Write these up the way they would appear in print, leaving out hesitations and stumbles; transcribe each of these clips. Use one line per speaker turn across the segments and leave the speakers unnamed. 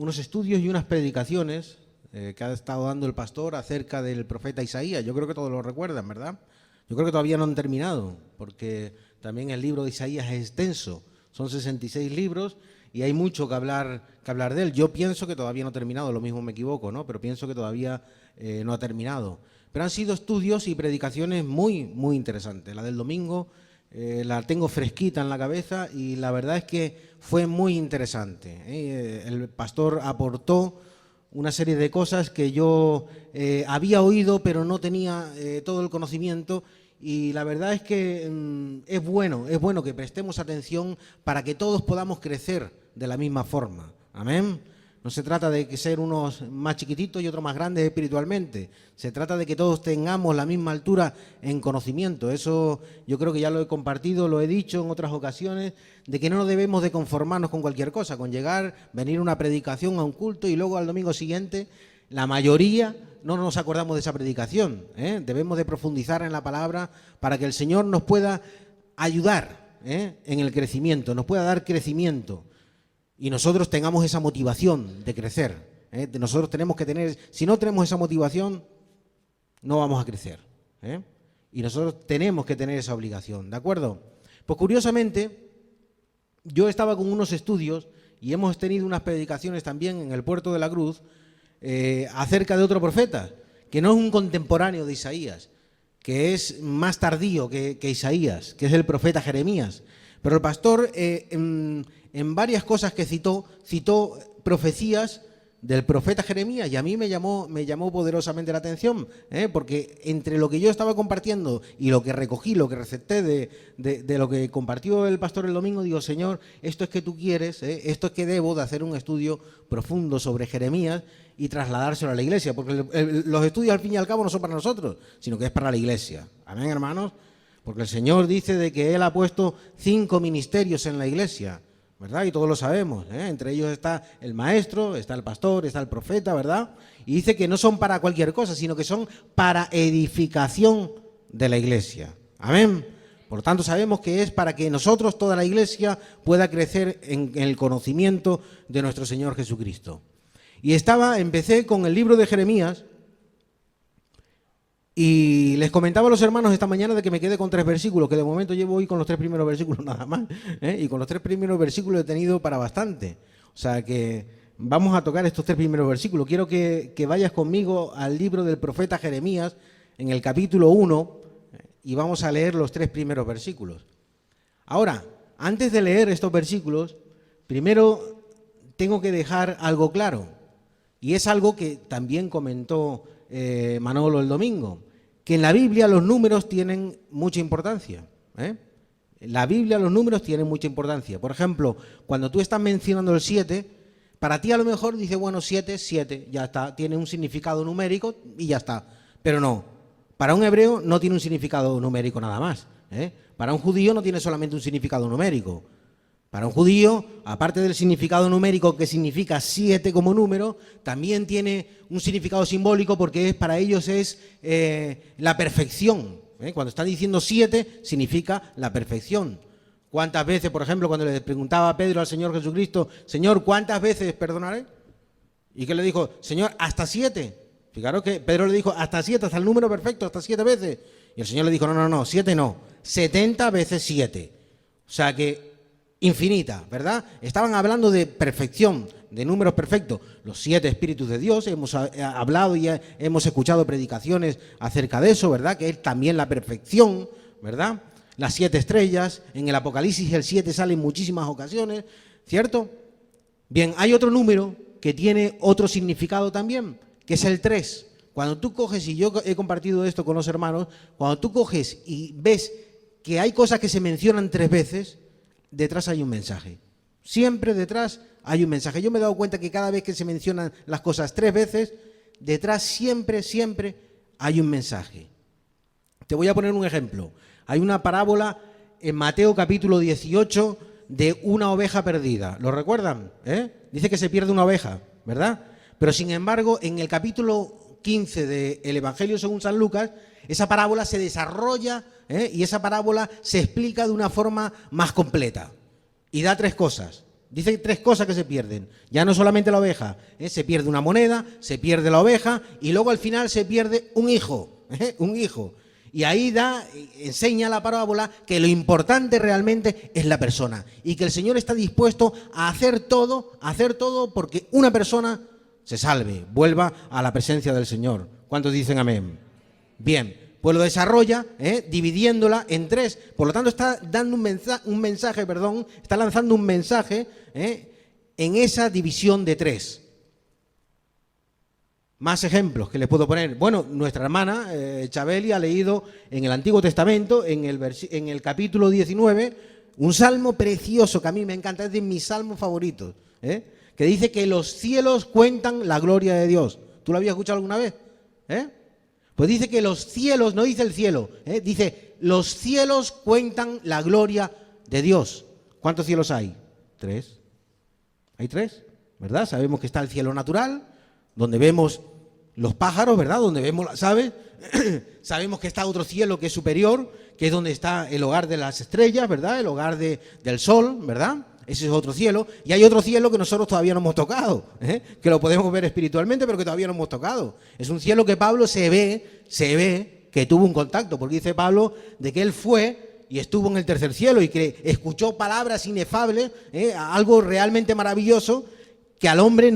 unos estudios y unas predicaciones que ha estado dando el pastor acerca del profeta Isaías. Yo creo que todos lo recuerdan, ¿verdad? Yo creo que todavía no han terminado, porque también el libro de Isaías es extenso. Son 66 libros y hay mucho que hablar de él. Yo pienso que todavía no ha terminado, lo mismo me equivoco, ¿no? Pero pienso que todavía no ha terminado. Pero han sido estudios y predicaciones muy, muy interesantes. La del domingo la tengo fresquita en la cabeza y la verdad es que fue muy interesante. El pastor aportó una serie de cosas que yo había oído, pero no tenía todo el conocimiento. Y la verdad es que es bueno que prestemos atención para que todos podamos crecer de la misma forma. Amén. No se trata de que ser unos más chiquititos y otros más grandes espiritualmente. Se trata de que todos tengamos la misma altura en conocimiento. Eso yo creo que ya lo he compartido, lo he dicho en otras ocasiones, de que no debemos de conformarnos con cualquier cosa, con llegar, venir a una predicación, a un culto y luego al domingo siguiente, la mayoría no nos acordamos de esa predicación. Debemos de profundizar en la palabra para que el Señor nos pueda ayudar en el crecimiento, nos pueda dar crecimiento. Y nosotros tengamos esa motivación de crecer. Nosotros tenemos que tener, si no tenemos esa motivación, no vamos a crecer. Y nosotros tenemos que tener esa obligación, ¿de acuerdo? Pues curiosamente, yo estaba con unos estudios y hemos tenido unas predicaciones también en el Puerto de la Cruz acerca de otro profeta, que no es un contemporáneo de Isaías, que es más tardío que Isaías, que es el profeta Jeremías. Pero el pastor en varias cosas que citó profecías del profeta Jeremías y a mí me llamó poderosamente la atención, porque entre lo que yo estaba compartiendo y lo que recogí, lo que recepté de lo que compartió el pastor el domingo, digo, Señor, esto es que tú quieres, esto es que debo de hacer un estudio profundo sobre Jeremías y trasladárselo a la iglesia, porque los estudios al fin y al cabo no son para nosotros, sino que es para la iglesia. Amén, hermanos. Porque el Señor dice de que Él ha puesto 5 ministerios en la iglesia, ¿verdad? Y todos lo sabemos, Entre ellos está el maestro, está el pastor, está el profeta, ¿verdad? Y dice que no son para cualquier cosa, sino que son para edificación de la iglesia. Amén. Por lo tanto, sabemos que es para que nosotros, toda la iglesia, pueda crecer en el conocimiento de nuestro Señor Jesucristo. Y empecé con el libro de Jeremías. Y les comentaba a los hermanos esta mañana de que me quedé con 3 versículos, que de momento llevo hoy con los 3 primeros versículos nada más, y con los 3 primeros versículos he tenido para bastante. O sea que vamos a tocar estos 3 primeros versículos. Quiero que vayas conmigo al libro del profeta Jeremías, en el capítulo 1, y vamos a leer los 3 primeros versículos. Ahora, antes de leer estos versículos, primero tengo que dejar algo claro, y es algo que también comentó Manolo el domingo, que en la Biblia los números tienen mucha importancia. En la Biblia los números tienen mucha importancia. Por ejemplo, cuando tú estás mencionando el 7, para ti a lo mejor dice, bueno, 7, ya está, tiene un significado numérico y ya está. Pero no, para un hebreo no tiene un significado numérico nada más. Para un judío no tiene solamente un significado numérico. Para un judío, aparte del significado numérico que significa 7 como número, también tiene un significado simbólico porque para ellos es la perfección. Cuando están diciendo 7, significa la perfección. ¿Cuántas veces, por ejemplo, cuando le preguntaba a Pedro al Señor Jesucristo, Señor, ¿cuántas veces perdonaré? ¿Y qué le dijo? Señor, hasta 7. Fijaros que Pedro le dijo hasta 7, hasta el número perfecto, hasta 7 veces. Y el Señor le dijo, no, 7 no, 70 veces 7. O sea que infinita, ¿verdad? Estaban hablando de perfección, de números perfectos. Los 7 espíritus de Dios, hemos hablado y hemos escuchado predicaciones acerca de eso, ¿verdad? Que es también la perfección, ¿verdad? Las 7 estrellas, en el Apocalipsis el 7 sale en muchísimas ocasiones, ¿cierto? Bien, hay otro número que tiene otro significado también, que es el 3. Cuando tú coges, y yo he compartido esto con los hermanos, cuando tú coges y ves que hay cosas que se mencionan 3 veces, detrás hay un mensaje. Siempre detrás hay un mensaje. Yo me he dado cuenta que cada vez que se mencionan las cosas 3 veces, detrás siempre hay un mensaje. Te voy a poner un ejemplo. Hay una parábola en Mateo capítulo 18 de una oveja perdida. ¿Lo recuerdan? Dice que se pierde una oveja, ¿verdad? Pero sin embargo, en el capítulo 15 del Evangelio según San Lucas, esa parábola se desarrolla y esa parábola se explica de una forma más completa y da 3 cosas. Dice 3 cosas que se pierden. Ya no solamente la oveja, se pierde una moneda, se pierde la oveja y luego al final se pierde un hijo, un hijo. Y ahí enseña la parábola que lo importante realmente es la persona y que el Señor está dispuesto a hacer todo porque una persona se salve, vuelva a la presencia del Señor. ¿Cuántos dicen amén? Bien, pues lo desarrolla dividiéndola en 3. Por lo tanto, está dando está lanzando un mensaje en esa división de 3. Más ejemplos que les puedo poner. Bueno, nuestra hermana Chabeli ha leído en el Antiguo Testamento, en el capítulo 19, un salmo precioso que a mí me encanta, es de mis salmos favoritos, que dice que los cielos cuentan la gloria de Dios. ¿Tú lo habías escuchado alguna vez? Pues dice que los cielos, no dice el cielo, dice los cielos cuentan la gloria de Dios. ¿Cuántos cielos hay? 3. Hay 3, ¿verdad? Sabemos que está el cielo natural, donde vemos los pájaros, ¿verdad? Donde vemos las aves. Sabemos que está otro cielo que es superior, que es donde está el hogar de las estrellas, ¿verdad? El hogar del sol, ¿verdad? Ese es otro cielo. Y hay otro cielo que nosotros todavía no hemos tocado, que lo podemos ver espiritualmente, pero que todavía no hemos tocado. Es un cielo que Pablo se ve que tuvo un contacto, porque dice Pablo de que él fue y estuvo en el tercer cielo y que escuchó palabras inefables, algo realmente maravilloso que el hombre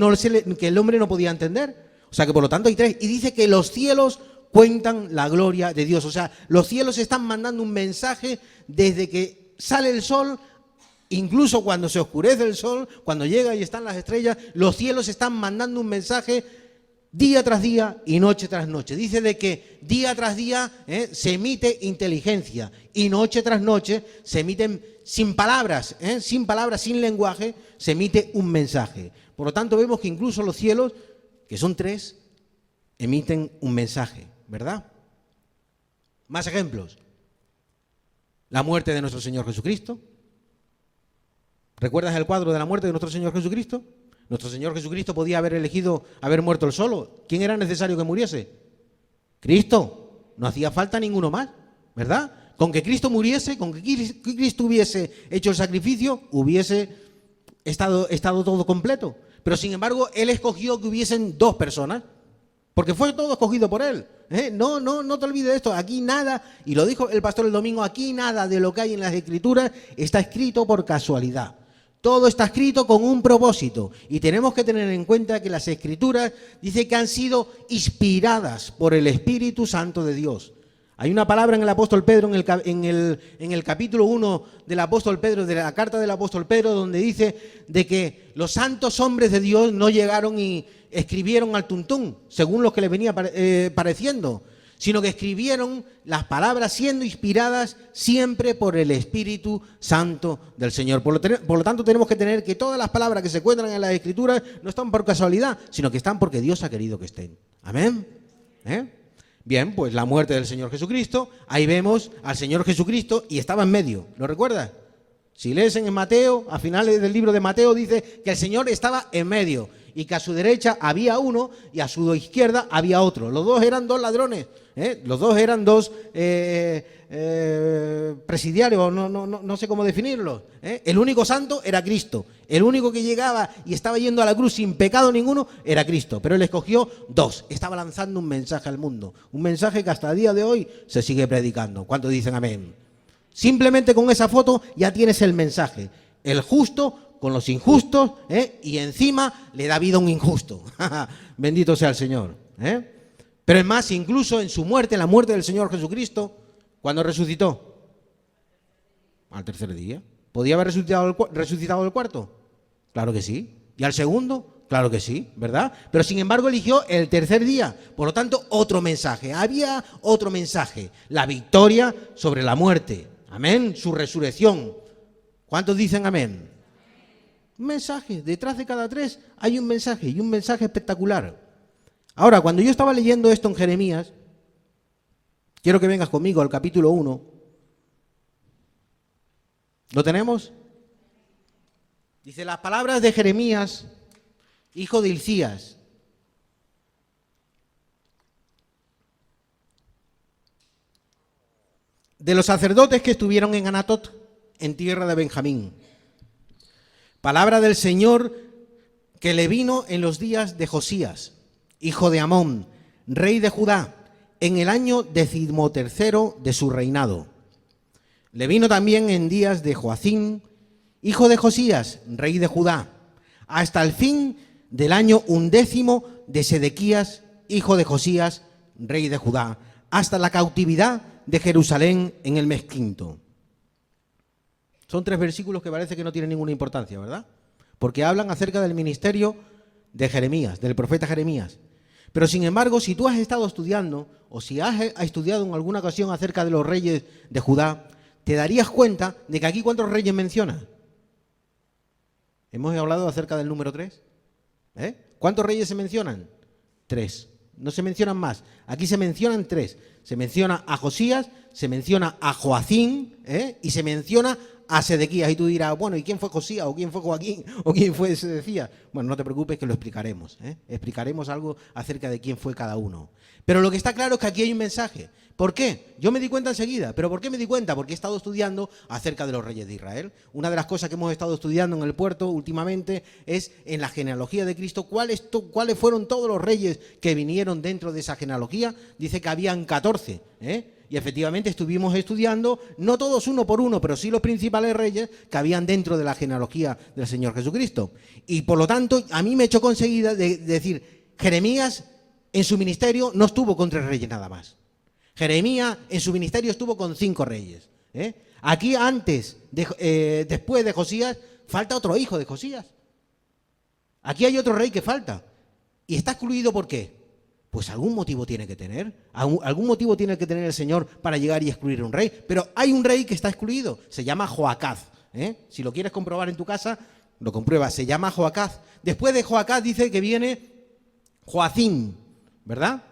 no podía entender. O sea que por lo tanto hay 3. Y dice que los cielos cuentan la gloria de Dios. O sea, los cielos están mandando un mensaje desde que sale el sol, incluso cuando se oscurece el sol, cuando llega y están las estrellas, los cielos están mandando un mensaje día tras día y noche tras noche. Dice de que día tras día se emite inteligencia y noche tras noche se emiten sin palabras, sin lenguaje, se emite un mensaje. Por lo tanto vemos que incluso los cielos, que son 3, emiten un mensaje, ¿verdad? Más ejemplos. La muerte de nuestro Señor Jesucristo. ¿Recuerdas el cuadro de la muerte de nuestro Señor Jesucristo? Nuestro Señor Jesucristo podía haber elegido haber muerto él solo. ¿Quién era necesario que muriese? Cristo. No hacía falta ninguno más, ¿verdad? Con que Cristo muriese, con que Cristo hubiese hecho el sacrificio, hubiese estado todo completo. Pero sin embargo, él escogió que hubiesen 2 personas, porque fue todo escogido por él. No te olvides de esto. Aquí nada, y lo dijo el pastor el domingo, aquí nada de lo que hay en las Escrituras está escrito por casualidad. Todo está escrito con un propósito. Y tenemos que tener en cuenta que las Escrituras dice que han sido inspiradas por el Espíritu Santo de Dios. Hay una palabra en el apóstol Pedro, en el capítulo 1 del apóstol Pedro, de la carta del apóstol Pedro, donde dice de que los santos hombres de Dios no llegaron y escribieron al tuntún, según lo que les venía pareciendo, sino que escribieron las palabras siendo inspiradas siempre por el Espíritu Santo del Señor. Por lo tanto, tenemos que tener que todas las palabras que se encuentran en las Escrituras no están por casualidad, sino que están porque Dios ha querido que estén. Amén. Bien, pues la muerte del Señor Jesucristo, ahí vemos al Señor Jesucristo y estaba en medio, ¿lo recuerdas? Si lees en Mateo, a finales del libro de Mateo dice que el Señor estaba en medio y que a su derecha había uno y a su izquierda había otro. Los 2 eran 2 ladrones, los 2 eran 2 presidiarios, no sé cómo definirlos. El único santo era Cristo, el único que llegaba y estaba yendo a la cruz sin pecado ninguno era Cristo, pero él escogió 2, estaba lanzando un mensaje al mundo, un mensaje que hasta el día de hoy se sigue predicando. ¿Cuántos dicen amén? Simplemente con esa foto ya tienes el mensaje, el justo con los injustos, y encima le da vida a un injusto. Bendito sea el Señor. Pero es más, incluso en su muerte, en la muerte del Señor Jesucristo, ¿cuándo resucitó? Al tercer día. ¿Podía haber resucitado el cuarto? Claro que sí. ¿Y al segundo? Claro que sí, ¿verdad? Pero sin embargo eligió el tercer día. Por lo tanto, otro mensaje. Había otro mensaje. La victoria sobre la muerte. Amén. Su resurrección. ¿Cuántos dicen amén? Un mensaje. Detrás de cada 3 hay un mensaje, y un mensaje espectacular. Ahora, cuando yo estaba leyendo esto en Jeremías, quiero que vengas conmigo al capítulo 1. ¿Lo tenemos? Dice, las palabras de Jeremías, hijo de Hilcías, de los sacerdotes que estuvieron en Anatot, en tierra de Benjamín. Palabra del Señor que le vino en los días de Josías, hijo de Amón, rey de Judá, en el año 13º de su reinado. Le vino también en días de Joacim, hijo de Josías, rey de Judá, hasta el fin del año 11 de Sedequías, hijo de Josías, rey de Judá, hasta la cautividad de Jerusalén en el mes quinto. Son 3 versículos que parece que no tienen ninguna importancia, ¿verdad? Porque hablan acerca del ministerio de Jeremías, del profeta Jeremías. Pero sin embargo, si tú has estado estudiando, o si has estudiado en alguna ocasión acerca de los reyes de Judá, te darías cuenta de que aquí ¿cuántos reyes menciona? Hemos hablado acerca del número 3. ¿Cuántos reyes se mencionan? 3. No se mencionan más. Aquí se mencionan 3. Se menciona a Josías, se menciona a Joacim, y se menciona a Sedequías. Y tú dirás, bueno, ¿y quién fue Josías? ¿O quién fue Joaquín? ¿O quién fue Sedequías? Bueno, no te preocupes que lo explicaremos. Explicaremos algo acerca de quién fue cada uno. Pero lo que está claro es que aquí hay un mensaje. ¿Por qué? Yo me di cuenta enseguida. ¿Pero por qué me di cuenta? Porque he estado estudiando acerca de los reyes de Israel. Una de las cosas que hemos estado estudiando en el puerto últimamente es en la genealogía de Cristo. ¿Cuáles fueron todos los reyes que vinieron dentro de esa genealogía? Dice que habían 14, Y efectivamente estuvimos estudiando, no todos uno por uno, pero sí los principales reyes que habían dentro de la genealogía del Señor Jesucristo. Y por lo tanto, a mí me chocó enseguida de decir, Jeremías en su ministerio no estuvo con 3 reyes nada más. Jeremías en su ministerio estuvo con 5 reyes. Aquí después de Josías, falta otro hijo de Josías. Aquí hay otro rey que falta. ¿Y está excluido por qué? Pues algún motivo tiene que tener. Algún motivo tiene que tener el Señor para llegar y excluir a un rey. Pero hay un rey que está excluido. Se llama Joacaz. Si lo quieres comprobar en tu casa, lo compruebas. Se llama Joacaz. Después de Joacaz dice que viene Joacim, ¿verdad?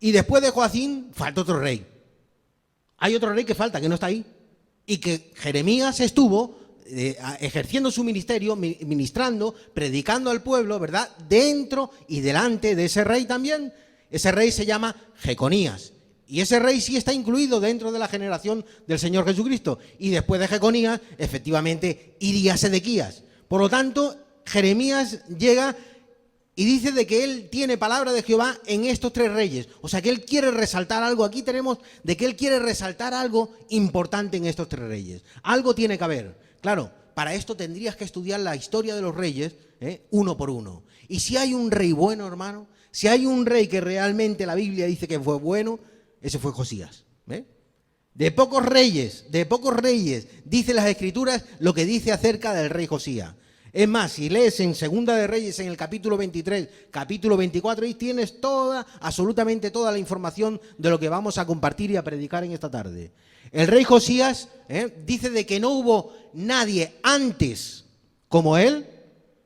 Y después de Joacim falta otro rey. Hay otro rey que falta, que no está ahí. Y que Jeremías estuvo ejerciendo su ministerio, ministrando, predicando al pueblo, ¿verdad? Dentro y delante de ese rey también. Ese rey se llama Jeconías. Y ese rey sí está incluido dentro de la generación del Señor Jesucristo. Y después de Jeconías, efectivamente, iría Sedequías. Por lo tanto, Jeremías llega y dice de que él tiene palabra de Jehová en estos 3 reyes. O sea, que él quiere resaltar algo. Aquí tenemos de que él quiere resaltar algo importante en estos 3 reyes. Algo tiene que haber. Claro, para esto tendrías que estudiar la historia de los reyes, uno por uno. Y si hay un rey bueno, hermano, si hay un rey que realmente la Biblia dice que fue bueno, ese fue Josías. De pocos reyes, dice las Escrituras lo que dice acerca del rey Josías. Es más, si lees en Segunda de Reyes, en el capítulo 23, capítulo 24, ahí tienes absolutamente toda la información de lo que vamos a compartir y a predicar en esta tarde. El rey Josías dice de que no hubo nadie antes como él,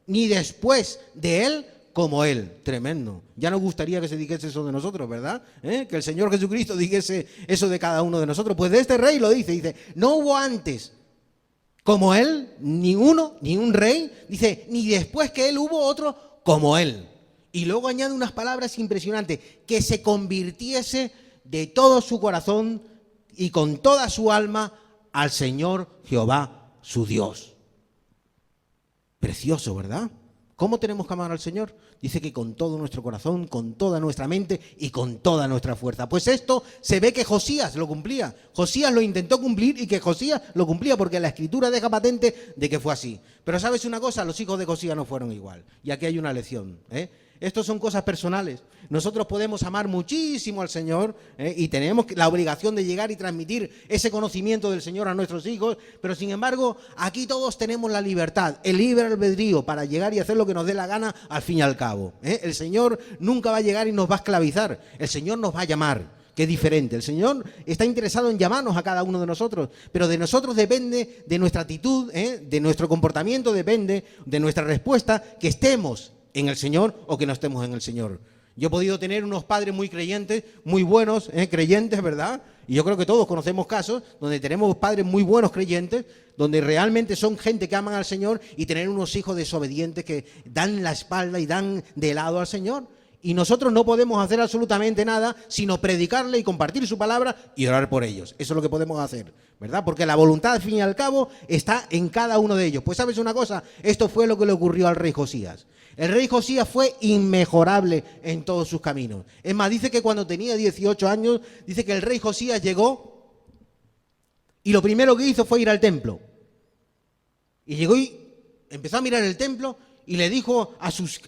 ni después de él como él. Tremendo. Ya nos gustaría que se dijese eso de nosotros, ¿verdad? Que el Señor Jesucristo dijese eso de cada uno de nosotros. Pues de este rey lo dice, no hubo antes como él, ni un rey, dice, ni después que él hubo otro como él. Y luego añade unas palabras impresionantes, que se convirtiese de todo su corazón y con toda su alma al Señor Jehová, su Dios. Precioso, ¿verdad? ¿Cómo tenemos que amar al Señor? Dice que con todo nuestro corazón, con toda nuestra mente y con toda nuestra fuerza. Pues esto se ve que Josías lo cumplía. Josías lo intentó cumplir y que Josías lo cumplía porque la Escritura deja patente de que fue así. Pero ¿sabes una cosa? Los hijos de Josías no fueron igual. Y aquí hay una lección. Estos son cosas personales. Nosotros podemos amar muchísimo al Señor y tenemos la obligación de llegar y transmitir ese conocimiento del Señor a nuestros hijos, pero sin embargo, aquí todos tenemos la libertad, el libre albedrío para llegar y hacer lo que nos dé la gana al fin y al cabo. El Señor nunca va a llegar y nos va a esclavizar, el Señor nos va a llamar. Que es diferente. El Señor está interesado en llamarnos a cada uno de nosotros, pero de nosotros depende de nuestra actitud, de nuestro comportamiento, depende de nuestra respuesta, que estemos en el Señor o que no estemos en el Señor. Yo he podido tener unos padres muy creyentes, muy buenos creyentes, ¿verdad? Y yo creo que todos conocemos casos donde tenemos padres muy buenos creyentes, donde realmente son gente que aman al Señor, y tener unos hijos desobedientes que dan la espalda y dan de lado al Señor. Y nosotros no podemos hacer absolutamente nada sino predicarle y compartir su palabra y orar por ellos. Eso es lo que podemos hacer, ¿verdad? Porque la voluntad, al fin y al cabo, está en cada uno de ellos. Pues ¿sabes una cosa? Esto fue lo que le ocurrió al rey Josías. El rey Josías fue inmejorable en todos sus caminos. Es más, dice que cuando tenía 18 años, dice que el rey Josías llegó y lo primero que hizo fue ir al templo. Y llegó y empezó a mirar el templo y le dijo a sus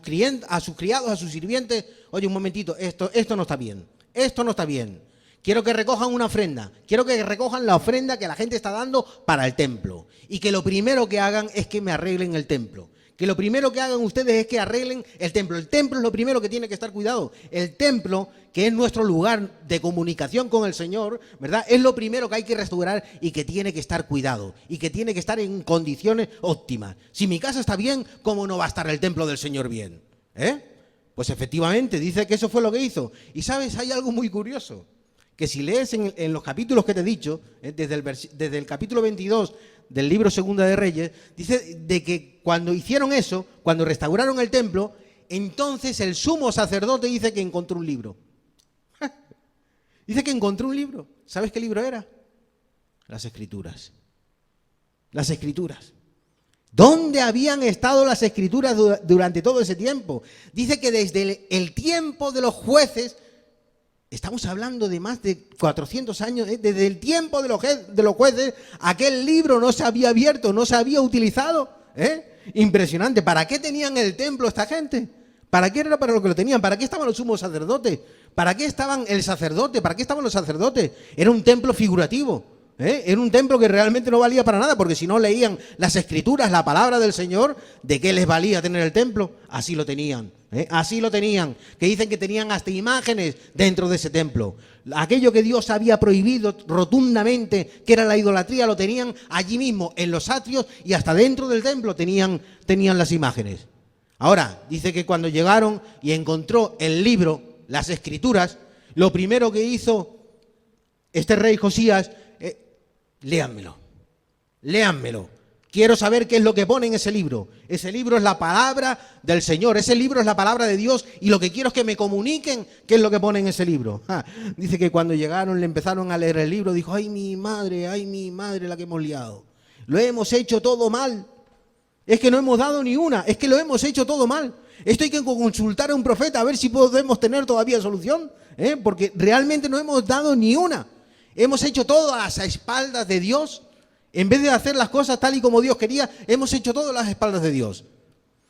criados, a sus sirvientes: oye, un momentito, esto no está bien, esto no está bien. Quiero que recojan una ofrenda, quiero que recojan la ofrenda que la gente está dando para el templo. Y que lo primero que hagan es que me arreglen el templo. Que lo primero que hagan ustedes es que arreglen el templo. El templo es lo primero que tiene que estar cuidado. El templo, que es nuestro lugar de comunicación con el Señor, ¿verdad? Es lo primero que hay que restaurar y que tiene que estar cuidado. Y que tiene que estar en condiciones óptimas. Si mi casa está bien, ¿cómo no va a estar el templo del Señor bien? Pues efectivamente, dice que eso fue lo que hizo. Y ¿sabes? Hay algo muy curioso. Que si lees en los capítulos que te he dicho, desde el capítulo 22 del libro Segunda de Reyes, dice de que cuando hicieron eso, cuando restauraron el templo, entonces el sumo sacerdote dice que encontró un libro. Dice que encontró un libro. ¿Sabes qué libro era? Las Escrituras. Las Escrituras. ¿Dónde habían estado las Escrituras durante todo ese tiempo? Dice que desde el tiempo de los jueces, estamos hablando de más de 400 años, desde el tiempo de los jueces, aquel libro no se había abierto, no se había utilizado. Impresionante. ¿Para qué tenían el templo esta gente? ¿Para qué era para lo que lo tenían? ¿Para qué estaban los sumos sacerdotes? ¿Para qué estaban el sacerdote? ¿Para qué estaban los sacerdotes? Era un templo figurativo. Era un templo que realmente no valía para nada, porque si no leían las Escrituras, la palabra del Señor, ¿de qué les valía tener el templo? Así lo tenían. Así lo tenían, que dicen que tenían hasta imágenes dentro de ese templo. Aquello que Dios había prohibido rotundamente, que era la idolatría, lo tenían allí mismo, en los atrios, y hasta dentro del templo tenían las imágenes. Ahora, dice que cuando llegaron y encontró el libro, las Escrituras, lo primero que hizo este rey Josías: léanmelo, léanmelo. Quiero saber qué es lo que pone en ese libro. Ese libro es la palabra del Señor. Ese libro es la palabra de Dios. Y lo que quiero es que me comuniquen qué es lo que pone en ese libro. Dice que cuando llegaron, le empezaron a leer el libro. Dijo: ay, mi madre, la que hemos liado. Lo hemos hecho todo mal. Es que no hemos dado ni una. Es que lo hemos hecho todo mal. Esto hay que consultar a un profeta a ver si podemos tener todavía solución. Porque realmente no hemos dado ni una. Hemos hecho todo a las espaldas de Dios. En vez de hacer las cosas tal y como Dios quería, hemos hecho todo a las espaldas de Dios.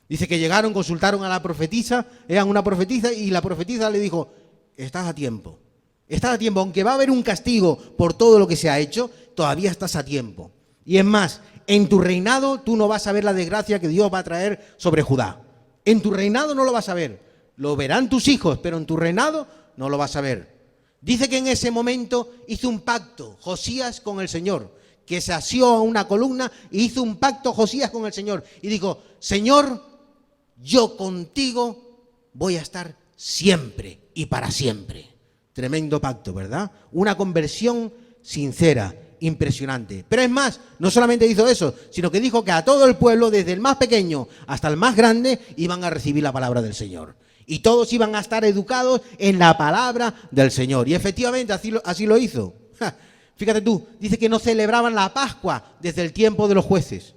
Dice que llegaron, consultaron a la profetisa, eran una profetisa, y la profetisa le dijo: estás a tiempo, aunque va a haber un castigo por todo lo que se ha hecho, todavía estás a tiempo. Y es más, en tu reinado tú no vas a ver la desgracia que Dios va a traer sobre Judá. En tu reinado no lo vas a ver, lo verán tus hijos, pero en tu reinado no lo vas a ver. Dice que en ese momento hizo un pacto Josías con el Señor, que se asió a una columna y hizo un pacto Josías con el Señor. Y dijo: Señor, yo contigo voy a estar siempre y para siempre. Tremendo pacto, ¿verdad? Una conversión sincera, impresionante. Pero es más, no solamente hizo eso, sino que dijo que a todo el pueblo, desde el más pequeño hasta el más grande, iban a recibir la palabra del Señor. Y todos iban a estar educados en la palabra del Señor. Y efectivamente así lo hizo. Fíjate tú, dice que no celebraban la Pascua desde el tiempo de los jueces.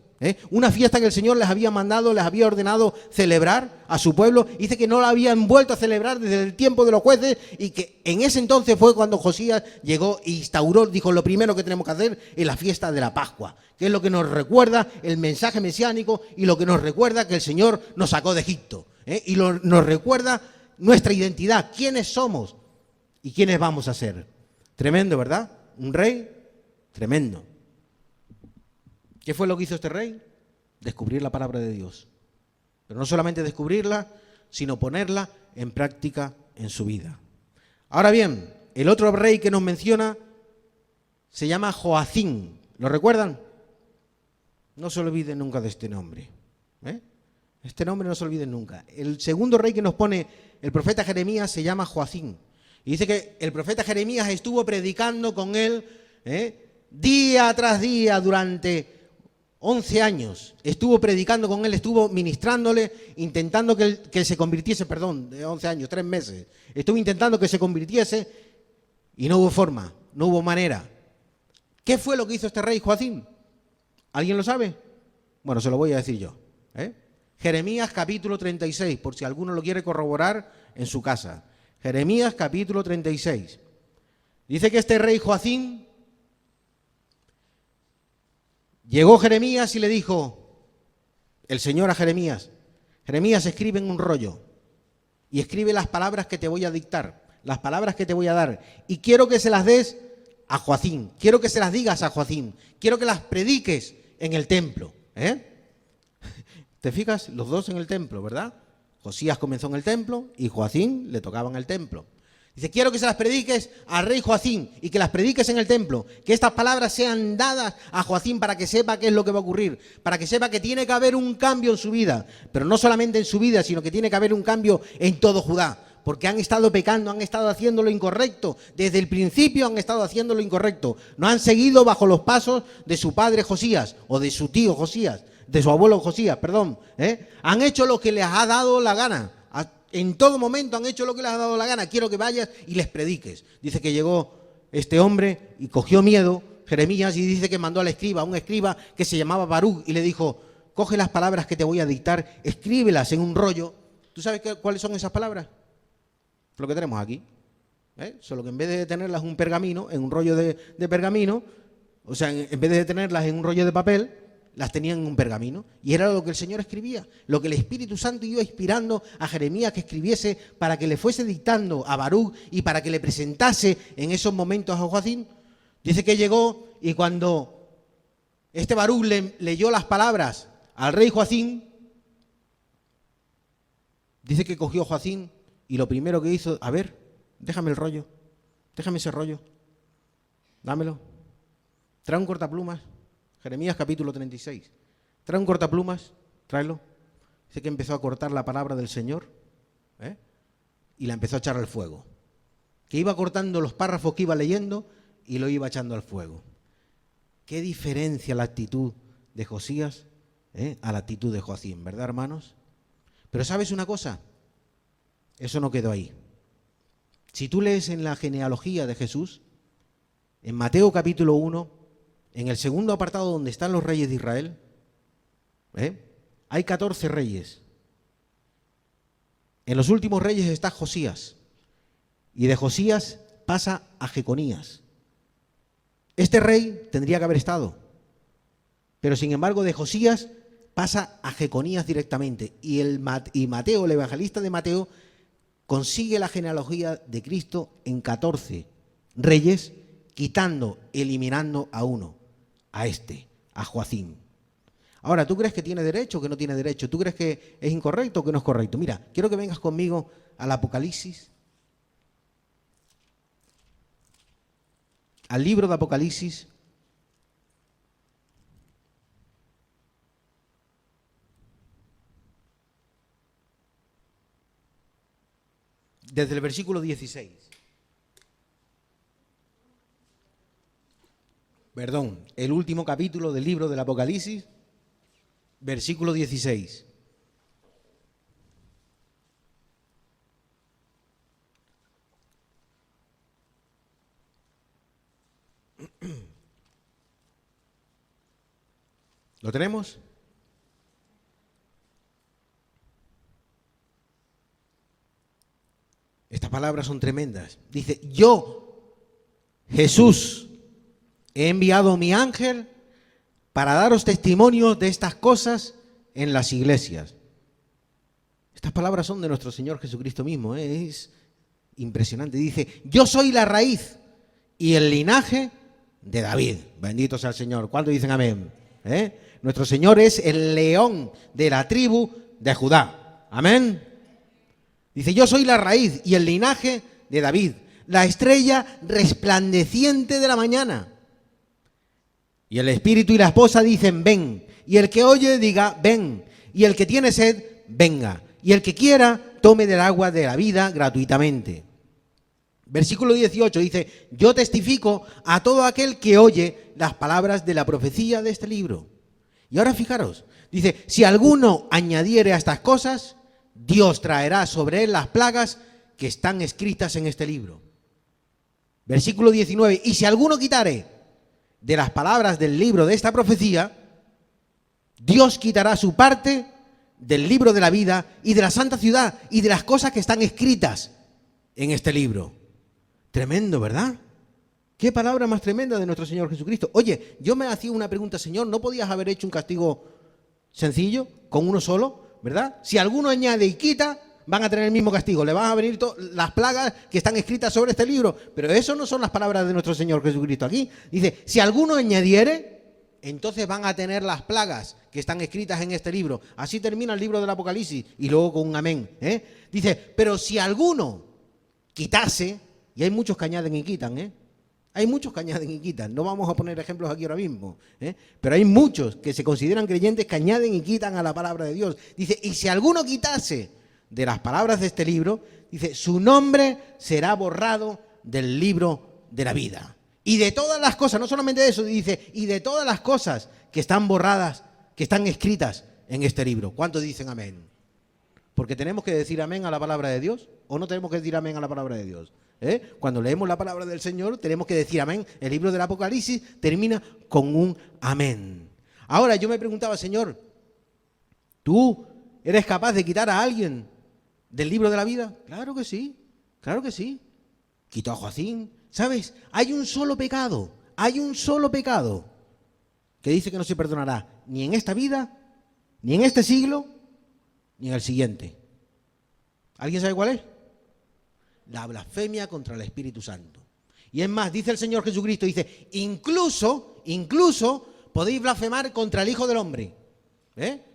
Una fiesta que el Señor les había mandado, les había ordenado celebrar a su pueblo. Dice que no la habían vuelto a celebrar desde el tiempo de los jueces, y que en ese entonces fue cuando Josías llegó e instauró, dijo: lo primero que tenemos que hacer es la fiesta de la Pascua, que es lo que nos recuerda el mensaje mesiánico y lo que nos recuerda que el Señor nos sacó de Egipto. Y nos recuerda nuestra identidad, quiénes somos y quiénes vamos a ser. Tremendo, ¿verdad? Un rey tremendo. ¿Qué fue lo que hizo este rey? Descubrir la palabra de Dios. Pero no solamente descubrirla, sino ponerla en práctica en su vida. Ahora bien, el otro rey que nos menciona se llama Joacín. ¿Lo recuerdan? No se olviden nunca de este nombre. Este nombre no se olviden nunca. El segundo rey que nos pone el profeta Jeremías se llama Joacín. Y dice que el profeta Jeremías estuvo predicando con él día tras día durante 11 años estuvo predicando con él, estuvo ministrándole, intentando que él se convirtiese, de 11 años, 3 meses. Estuvo intentando que se convirtiese y no hubo forma, no hubo manera. ¿Qué fue lo que hizo este rey Joacim? ¿Alguien lo sabe? Bueno, se lo voy a decir yo. Jeremías capítulo 36, por si alguno lo quiere corroborar en su casa. Jeremías capítulo 36. Dice que este rey Joacim, llegó Jeremías y le dijo el Señor a Jeremías: Jeremías, escribe en un rollo y escribe las palabras que te voy a dictar, las palabras que te voy a dar, y quiero que se las des a Joacim, quiero que se las digas a Joacim, quiero que las prediques en el templo. ¿Te fijas? Los dos en el templo, ¿verdad? Josías comenzó en el templo y Joacim le tocaba en el templo. Dice, quiero que se las prediques al rey Joacim y que las prediques en el templo, que estas palabras sean dadas a Joacim para que sepa qué es lo que va a ocurrir, para que sepa que tiene que haber un cambio en su vida, pero no solamente en su vida, sino que tiene que haber un cambio en todo Judá, porque han estado pecando, han estado haciendo lo incorrecto, desde el principio han estado haciendo lo incorrecto, no han seguido bajo los pasos de su padre Josías o de su tío Josías, de su abuelo Josías, perdón, han hecho lo que les ha dado la gana. En todo momento han hecho lo que les ha dado la gana. Quiero que vayas y les prediques. Dice que llegó este hombre y cogió miedo, Jeremías, y dice que mandó al escriba, a un escriba que se llamaba Baruch, y le dijo, coge las palabras que te voy a dictar, escríbelas en un rollo. ¿Tú sabes cuáles son esas palabras? Lo que tenemos aquí. Solo que en vez de tenerlas en un pergamino, en un rollo de pergamino, o sea, en vez de tenerlas en un rollo de papel, las tenían en un pergamino, y era lo que el Señor escribía, lo que el Espíritu Santo iba inspirando a Jeremías que escribiese para que le fuese dictando a Baruch y para que le presentase en esos momentos a Joacim. Dice que llegó y cuando este Baruch leyó las palabras al rey Joacim, dice que cogió Joacim y lo primero que hizo, a ver, déjame el rollo, déjame ese rollo, dámelo, trae un cortaplumas. Jeremías capítulo 36. Trae un cortaplumas, tráelo. Dice que empezó a cortar la palabra del Señor y la empezó a echar al fuego. Que iba cortando los párrafos que iba leyendo y lo iba echando al fuego. Qué diferencia la actitud de Josías a la actitud de Joacim, ¿verdad, hermanos? Pero ¿sabes una cosa? Eso no quedó ahí. Si tú lees en la genealogía de Jesús, en Mateo capítulo 1, en el segundo apartado donde están los reyes de Israel, hay 14 reyes. En los últimos reyes está Josías. Y de Josías pasa a Jeconías. Este rey tendría que haber estado. Pero sin embargo de Josías pasa a Jeconías directamente. Y Mateo, el evangelista de Mateo, consigue la genealogía de Cristo en 14 reyes, eliminando a uno. A Joacim. Ahora, ¿tú crees que tiene derecho o que no tiene derecho? ¿Tú crees que es incorrecto o que no es correcto? Mira, quiero que vengas conmigo al Apocalipsis, al libro de Apocalipsis, desde el versículo 16. Perdón, el último capítulo del libro del Apocalipsis, versículo 16. ¿Lo tenemos? Estas palabras son tremendas. Dice, yo, Jesús, he enviado mi ángel para daros testimonio de estas cosas en las iglesias. Estas palabras son de nuestro Señor Jesucristo mismo. Es impresionante. Dice, yo soy la raíz y el linaje de David. Bendito sea el Señor. ¿Cuántos dicen amén? Nuestro Señor es el león de la tribu de Judá. Amén. Dice, yo soy la raíz y el linaje de David, la estrella resplandeciente de la mañana. Y el espíritu y la esposa dicen, ven. Y el que oye diga, ven. Y el que tiene sed, venga. Y el que quiera, tome del agua de la vida gratuitamente. Versículo 18 dice, yo testifico a todo aquel que oye las palabras de la profecía de este libro. Y ahora fijaros, dice, si alguno añadiere a estas cosas, Dios traerá sobre él las plagas que están escritas en este libro. Versículo 19, y si alguno quitare de las palabras del libro de esta profecía, Dios quitará su parte del libro de la vida y de la santa ciudad y de las cosas que están escritas en este libro. Tremendo, ¿verdad? Qué palabra más tremenda de nuestro Señor Jesucristo. Oye, yo me hacía una pregunta, Señor, ¿no podías haber hecho un castigo sencillo, con uno solo, verdad? Si alguno añade y quita, van a tener el mismo castigo. Le van a venir las plagas que están escritas sobre este libro. Pero eso no son las palabras de nuestro Señor Jesucristo aquí. Dice, si alguno añadiere, entonces van a tener las plagas que están escritas en este libro. Así termina el libro del Apocalipsis y luego con un amén. Dice, pero si alguno quitase, y hay muchos que añaden y quitan, hay muchos que añaden y quitan, no vamos a poner ejemplos aquí ahora mismo, pero hay muchos que se consideran creyentes que añaden y quitan a la palabra de Dios. Dice, y si alguno quitase de las palabras de este libro, dice, su nombre será borrado del libro de la vida. Y de todas las cosas, no solamente de eso, dice, y de todas las cosas que están borradas, que están escritas en este libro. ¿Cuántos dicen amén? Porque tenemos que decir amén a la palabra de Dios, o no tenemos que decir amén a la palabra de Dios. Cuando leemos la palabra del Señor, tenemos que decir amén. El libro del Apocalipsis termina con un amén. Ahora yo me preguntaba, Señor, ¿tú eres capaz de quitar a alguien del libro de la vida? Claro que sí, claro que sí. Quitó a Joacín. ¿Sabes? Hay un solo pecado que dice que no se perdonará ni en esta vida, ni en este siglo, ni en el siguiente. ¿Alguien sabe cuál es? La blasfemia contra el Espíritu Santo. Y es más, dice el Señor Jesucristo, dice, incluso podéis blasfemar contra el Hijo del Hombre.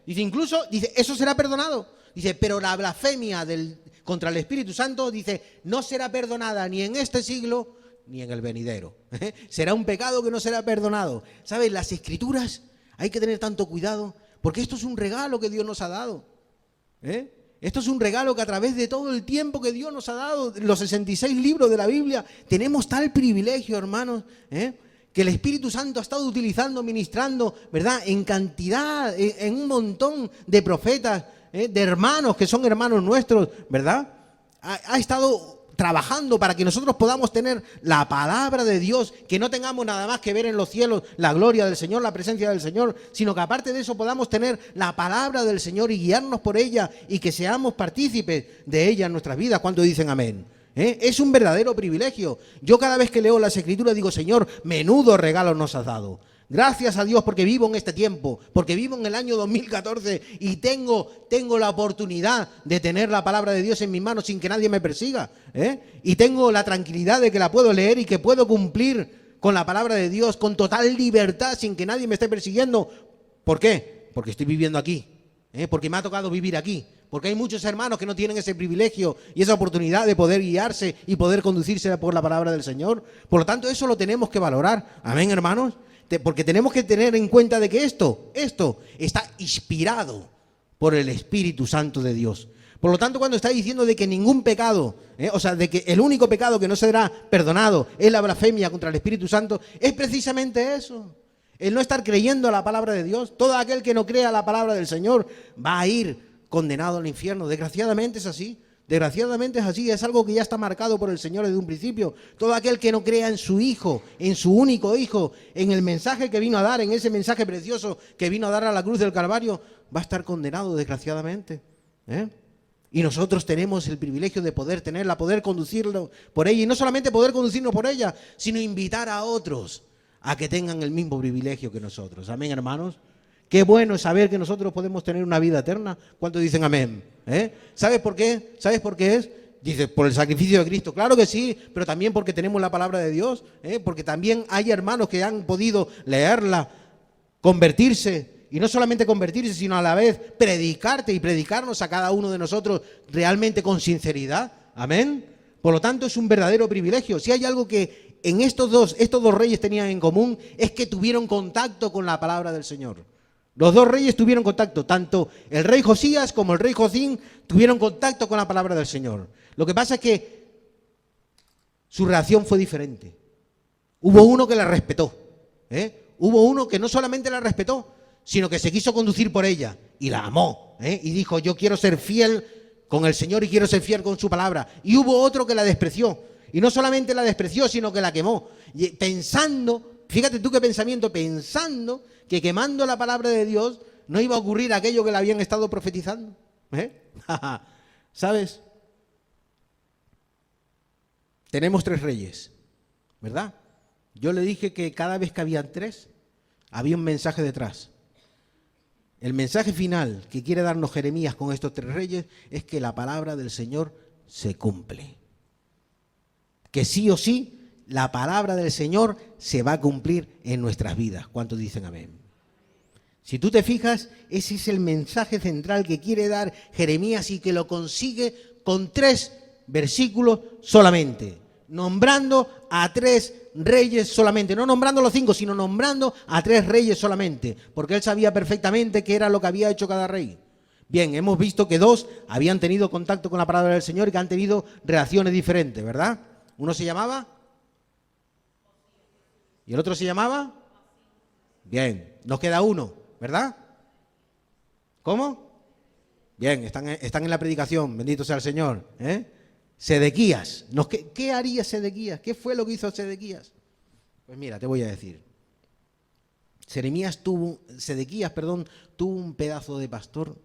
Dice, eso será perdonado. Dice, pero la blasfemia contra el Espíritu Santo, dice, no será perdonada ni en este siglo, ni en el venidero. Será un pecado que no será perdonado. ¿Sabes? Las Escrituras, hay que tener tanto cuidado, porque esto es un regalo que Dios nos ha dado. Esto es un regalo que a través de todo el tiempo que Dios nos ha dado, los 66 libros de la Biblia, tenemos tal privilegio, hermanos, que el Espíritu Santo ha estado utilizando, ministrando, ¿verdad? En cantidad, en un montón de profetas, de hermanos que son hermanos nuestros, ¿verdad? Ha estado trabajando para que nosotros podamos tener la palabra de Dios, que no tengamos nada más que ver en los cielos la gloria del Señor, la presencia del Señor, sino que aparte de eso podamos tener la palabra del Señor y guiarnos por ella y que seamos partícipes de ella en nuestras vidas. ¿Cuántos dicen amén? Es un verdadero privilegio. Yo cada vez que leo las Escrituras digo, Señor, menudo regalo nos has dado. Gracias a Dios porque vivo en este tiempo, porque vivo en el año 2014 y tengo la oportunidad de tener la palabra de Dios en mis manos sin que nadie me persiga. Y tengo la tranquilidad de que la puedo leer y que puedo cumplir con la palabra de Dios con total libertad sin que nadie me esté persiguiendo. ¿Por qué? Porque estoy viviendo aquí, porque me ha tocado vivir aquí. Porque hay muchos hermanos que no tienen ese privilegio y esa oportunidad de poder guiarse y poder conducirse por la palabra del Señor. Por lo tanto, eso lo tenemos que valorar. Amén, hermanos. Porque tenemos que tener en cuenta de que esto está inspirado por el Espíritu Santo de Dios. Por lo tanto, cuando está diciendo de que ningún pecado, de que el único pecado que no será perdonado es la blasfemia contra el Espíritu Santo, es precisamente eso. El no estar creyendo a la palabra de Dios. Todo aquel que no crea la palabra del Señor va a ir condenado al infierno. Desgraciadamente es así. Desgraciadamente es así, es algo que ya está marcado por el Señor desde un principio. Todo aquel que no crea en su Hijo, en su único Hijo, en el mensaje que vino a dar, en ese mensaje precioso que vino a dar a la cruz del Calvario, va a estar condenado desgraciadamente. Y nosotros tenemos el privilegio de poder tenerla, poder conducirlo por ella. Y no solamente poder conducirnos por ella, sino invitar a otros a que tengan el mismo privilegio que nosotros. Amén, hermanos. Qué bueno es saber que nosotros podemos tener una vida eterna. ¿Cuántos dicen amén? ¿Sabes por qué? ¿Sabes por qué es? Dice, por el sacrificio de Cristo. Claro que sí, pero también porque tenemos la palabra de Dios. Porque también hay hermanos que han podido leerla, convertirse. Y no solamente convertirse, sino a la vez predicarte y predicarnos a cada uno de nosotros realmente con sinceridad. Amén. Por lo tanto, es un verdadero privilegio. Si hay algo que en estos dos reyes tenían en común, es que tuvieron contacto con la palabra del Señor. Los dos reyes tuvieron contacto, tanto el rey Josías como el rey Joacim tuvieron contacto con la palabra del Señor. Lo que pasa es que su reacción fue diferente. Hubo uno que la respetó, hubo uno que no solamente la respetó, sino que se quiso conducir por ella y la amó, y dijo, yo quiero ser fiel con el Señor y quiero ser fiel con su palabra. Y hubo otro que la despreció, y no solamente la despreció, sino que la quemó, y pensando, fíjate tú qué pensamiento, pensando que quemando la palabra de Dios no iba a ocurrir aquello que le habían estado profetizando. ¿Sabes? Tenemos 3 reyes, ¿verdad? Yo le dije que cada vez que habían 3, había un mensaje detrás. El mensaje final que quiere darnos Jeremías con estos 3 reyes es que la palabra del Señor se cumple. Que sí o sí, la palabra del Señor se va a cumplir en nuestras vidas. ¿Cuántos dicen amén? Si tú te fijas, ese es el mensaje central que quiere dar Jeremías y que lo consigue con 3 versículos solamente, nombrando a 3 reyes solamente, no nombrando los 5, sino nombrando a 3 reyes solamente, porque él sabía perfectamente qué era lo que había hecho cada rey. Bien, hemos visto que 2 habían tenido contacto con la palabra del Señor y que han tenido reacciones diferentes, ¿verdad? Uno se llamaba y el otro se llamaba. Bien, nos queda uno, ¿verdad? ¿Cómo? Bien, están en la predicación, bendito sea el Señor, Sedequías. ¿Qué haría Sedequías? ¿Qué fue lo que hizo Sedequías? Pues mira, te voy a decir. Sedequías tuvo un pedazo de pastor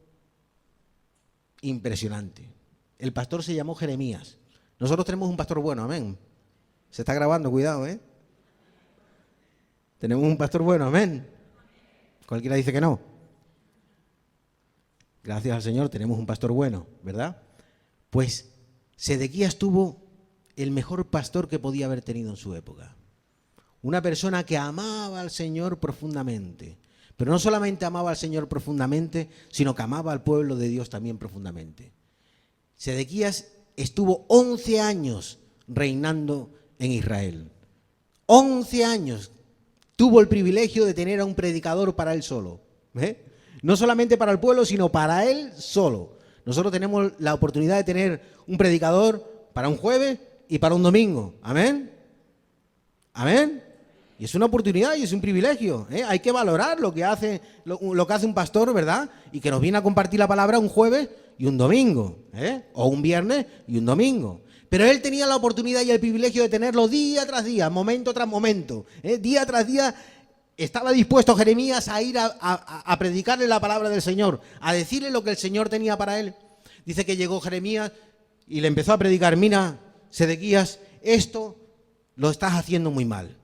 impresionante. El pastor se llamó Jeremías. Nosotros tenemos un pastor bueno, amén. Se está grabando, cuidado, Tenemos un pastor bueno, amén. Cualquiera dice que no. Gracias al Señor tenemos un pastor bueno, ¿verdad? Pues Sedequías tuvo el mejor pastor que podía haber tenido en su época. Una persona que amaba al Señor profundamente. Pero no solamente amaba al Señor profundamente, sino que amaba al pueblo de Dios también profundamente. Sedequías estuvo 11 años reinando en Israel. 11 años. Tuvo el privilegio de tener a un predicador para él solo. No solamente para el pueblo, sino para él solo. Nosotros tenemos la oportunidad de tener un predicador para un jueves y para un domingo. ¿Amén? ¿Amén? Y es una oportunidad y es un privilegio. Hay que valorar lo que hace un pastor, ¿verdad? Y que nos viene a compartir la palabra un jueves y un domingo. O un viernes y un domingo. Pero él tenía la oportunidad y el privilegio de tenerlo día tras día, momento tras momento. Día tras día estaba dispuesto Jeremías a ir a predicarle la palabra del Señor, a decirle lo que el Señor tenía para él. Dice que llegó Jeremías y le empezó a predicar, mira, Sedequías, esto lo estás haciendo muy mal.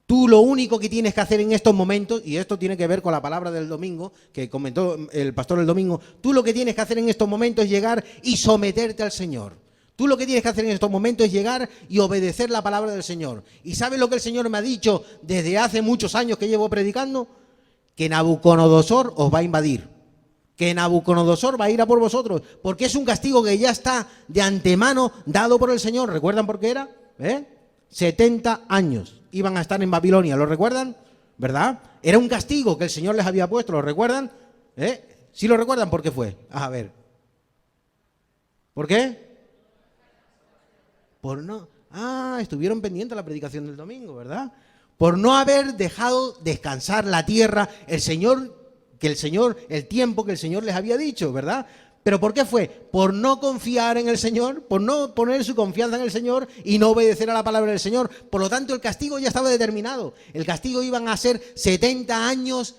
Tú lo único que tienes que hacer en estos momentos, y esto tiene que ver con la palabra del domingo, que comentó el pastor el domingo, tú lo que tienes que hacer en estos momentos es llegar y someterte al Señor. Tú lo que tienes que hacer en estos momentos es llegar y obedecer la palabra del Señor. ¿Y sabes lo que el Señor me ha dicho desde hace muchos años que llevo predicando? Que Nabucodonosor os va a invadir. Que Nabucodonosor va a ir a por vosotros. Porque es un castigo que ya está de antemano dado por el Señor. ¿Recuerdan por qué era? 70 años iban a estar en Babilonia. ¿Lo recuerdan? ¿Verdad? Era un castigo que el Señor les había puesto. ¿Lo recuerdan? ¿Sí lo recuerdan? ¿Por qué fue? A ver. ¿Por qué? Por no... estuvieron pendientes de la predicación del domingo, ¿verdad? Por no haber dejado descansar la tierra, el tiempo que el Señor les había dicho, ¿verdad? ¿Pero por qué fue? Por no confiar en el Señor, por no poner su confianza en el Señor y no obedecer a la palabra del Señor. Por lo tanto, el castigo ya estaba determinado. El castigo iban a ser 70 años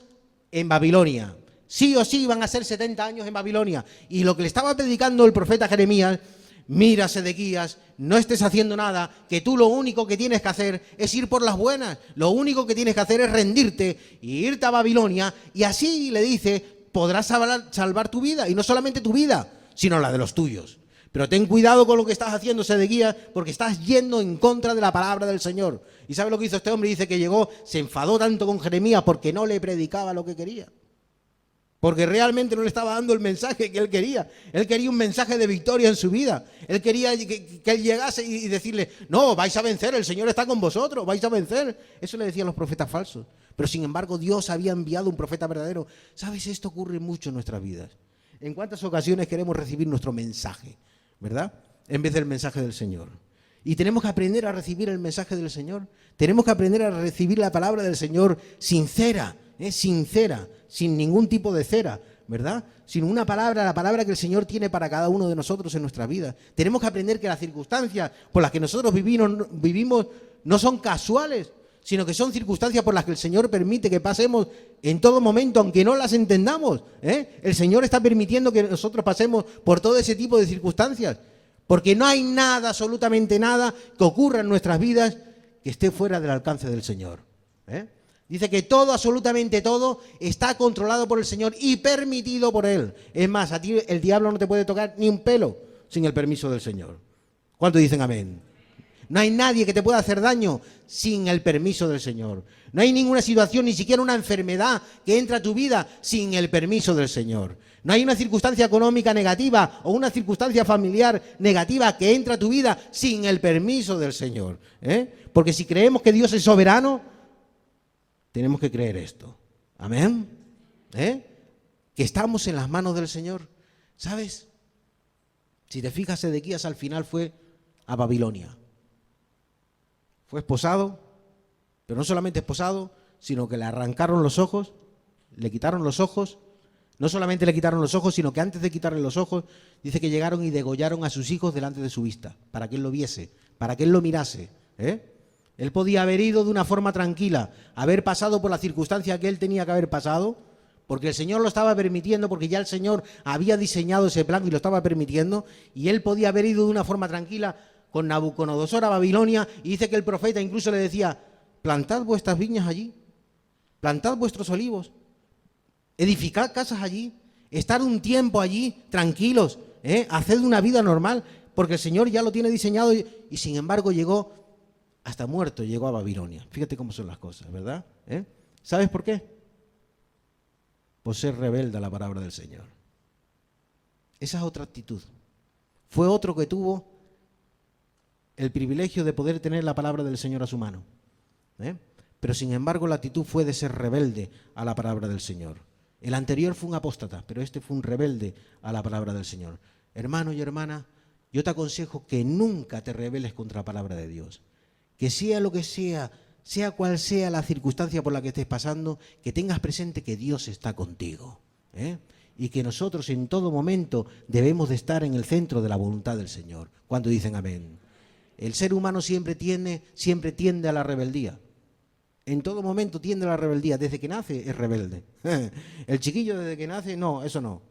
en Babilonia. Sí o sí iban a ser 70 años en Babilonia. Y lo que le estaba predicando el profeta Jeremías: mira, Sedequías, no estés haciendo nada, que tú lo único que tienes que hacer es ir por las buenas. Lo único que tienes que hacer es rendirte y irte a Babilonia, y así, le dice, podrás salvar tu vida, y no solamente tu vida, sino la de los tuyos. Pero ten cuidado con lo que estás haciendo, Sedequías, porque estás yendo en contra de la palabra del Señor. ¿Y sabe lo que hizo este hombre? Dice que llegó, se enfadó tanto con Jeremías porque no le predicaba lo que quería. Porque realmente no le estaba dando el mensaje que él quería. Él quería un mensaje de victoria en su vida. Él quería que él llegase y decirle, no, vais a vencer, el Señor está con vosotros, vais a vencer. Eso le decían los profetas falsos. Pero sin embargo Dios había enviado un profeta verdadero. ¿Sabes? Esto ocurre mucho en nuestras vidas. ¿En cuántas ocasiones queremos recibir nuestro mensaje, verdad? En vez del mensaje del Señor. Y tenemos que aprender a recibir el mensaje del Señor. Tenemos que aprender a recibir la palabra del Señor sincera, sincera, sin ningún tipo de cera, ¿verdad? Sino una palabra, la palabra que el Señor tiene para cada uno de nosotros en nuestra vida. Tenemos que aprender que las circunstancias por las que nosotros vivimos no son casuales, sino que son circunstancias por las que el Señor permite que pasemos en todo momento, aunque no las entendamos. El Señor está permitiendo que nosotros pasemos por todo ese tipo de circunstancias, porque no hay nada, absolutamente nada, que ocurra en nuestras vidas que esté fuera del alcance del Señor. Dice que todo, absolutamente todo, está controlado por el Señor y permitido por Él. Es más, a ti el diablo no te puede tocar ni un pelo sin el permiso del Señor. ¿Cuántos dicen amén? No hay nadie que te pueda hacer daño sin el permiso del Señor. No hay ninguna situación, ni siquiera una enfermedad que entra a tu vida sin el permiso del Señor. No hay una circunstancia económica negativa o una circunstancia familiar negativa que entra a tu vida sin el permiso del Señor. Porque si creemos que Dios es soberano, tenemos que creer esto. Amén. Que estamos en las manos del Señor. ¿Sabes? Si te fijas, Sedequías al final fue a Babilonia. Fue esposado, pero no solamente esposado, sino que le arrancaron los ojos, le quitaron los ojos. No solamente le quitaron los ojos, sino que antes de quitarle los ojos, dice que llegaron y degollaron a sus hijos delante de su vista, para que él lo viese, para que él lo mirase. Él podía haber ido de una forma tranquila, haber pasado por la circunstancia que él tenía que haber pasado, porque el Señor lo estaba permitiendo, porque ya el Señor había diseñado ese plan y lo estaba permitiendo, y él podía haber ido de una forma tranquila con Nabucodonosor a Babilonia, y dice que el profeta incluso le decía: plantad vuestras viñas allí, plantad vuestros olivos, edificad casas allí, estar un tiempo allí tranquilos, haced una vida normal, porque el Señor ya lo tiene diseñado, y sin embargo llegó, hasta muerto llegó a Babilonia. Fíjate cómo son las cosas, ¿verdad? ¿Sabes por qué? Por ser rebelde a la palabra del Señor. Esa es otra actitud. Fue otro que tuvo el privilegio de poder tener la palabra del Señor a su mano. Pero sin embargo la actitud fue de ser rebelde a la palabra del Señor. El anterior fue un apóstata, pero este fue un rebelde a la palabra del Señor. Hermano y hermana, yo te aconsejo que nunca te rebeles contra la palabra de Dios. Que sea lo que sea, sea cual sea la circunstancia por la que estés pasando, que tengas presente que Dios está contigo. Y que nosotros en todo momento debemos de estar en el centro de la voluntad del Señor. ¿Cuántos dicen amén? El ser humano siempre tiende a la rebeldía. En todo momento tiende a la rebeldía. Desde que nace es rebelde. El chiquillo desde que nace, no, eso no.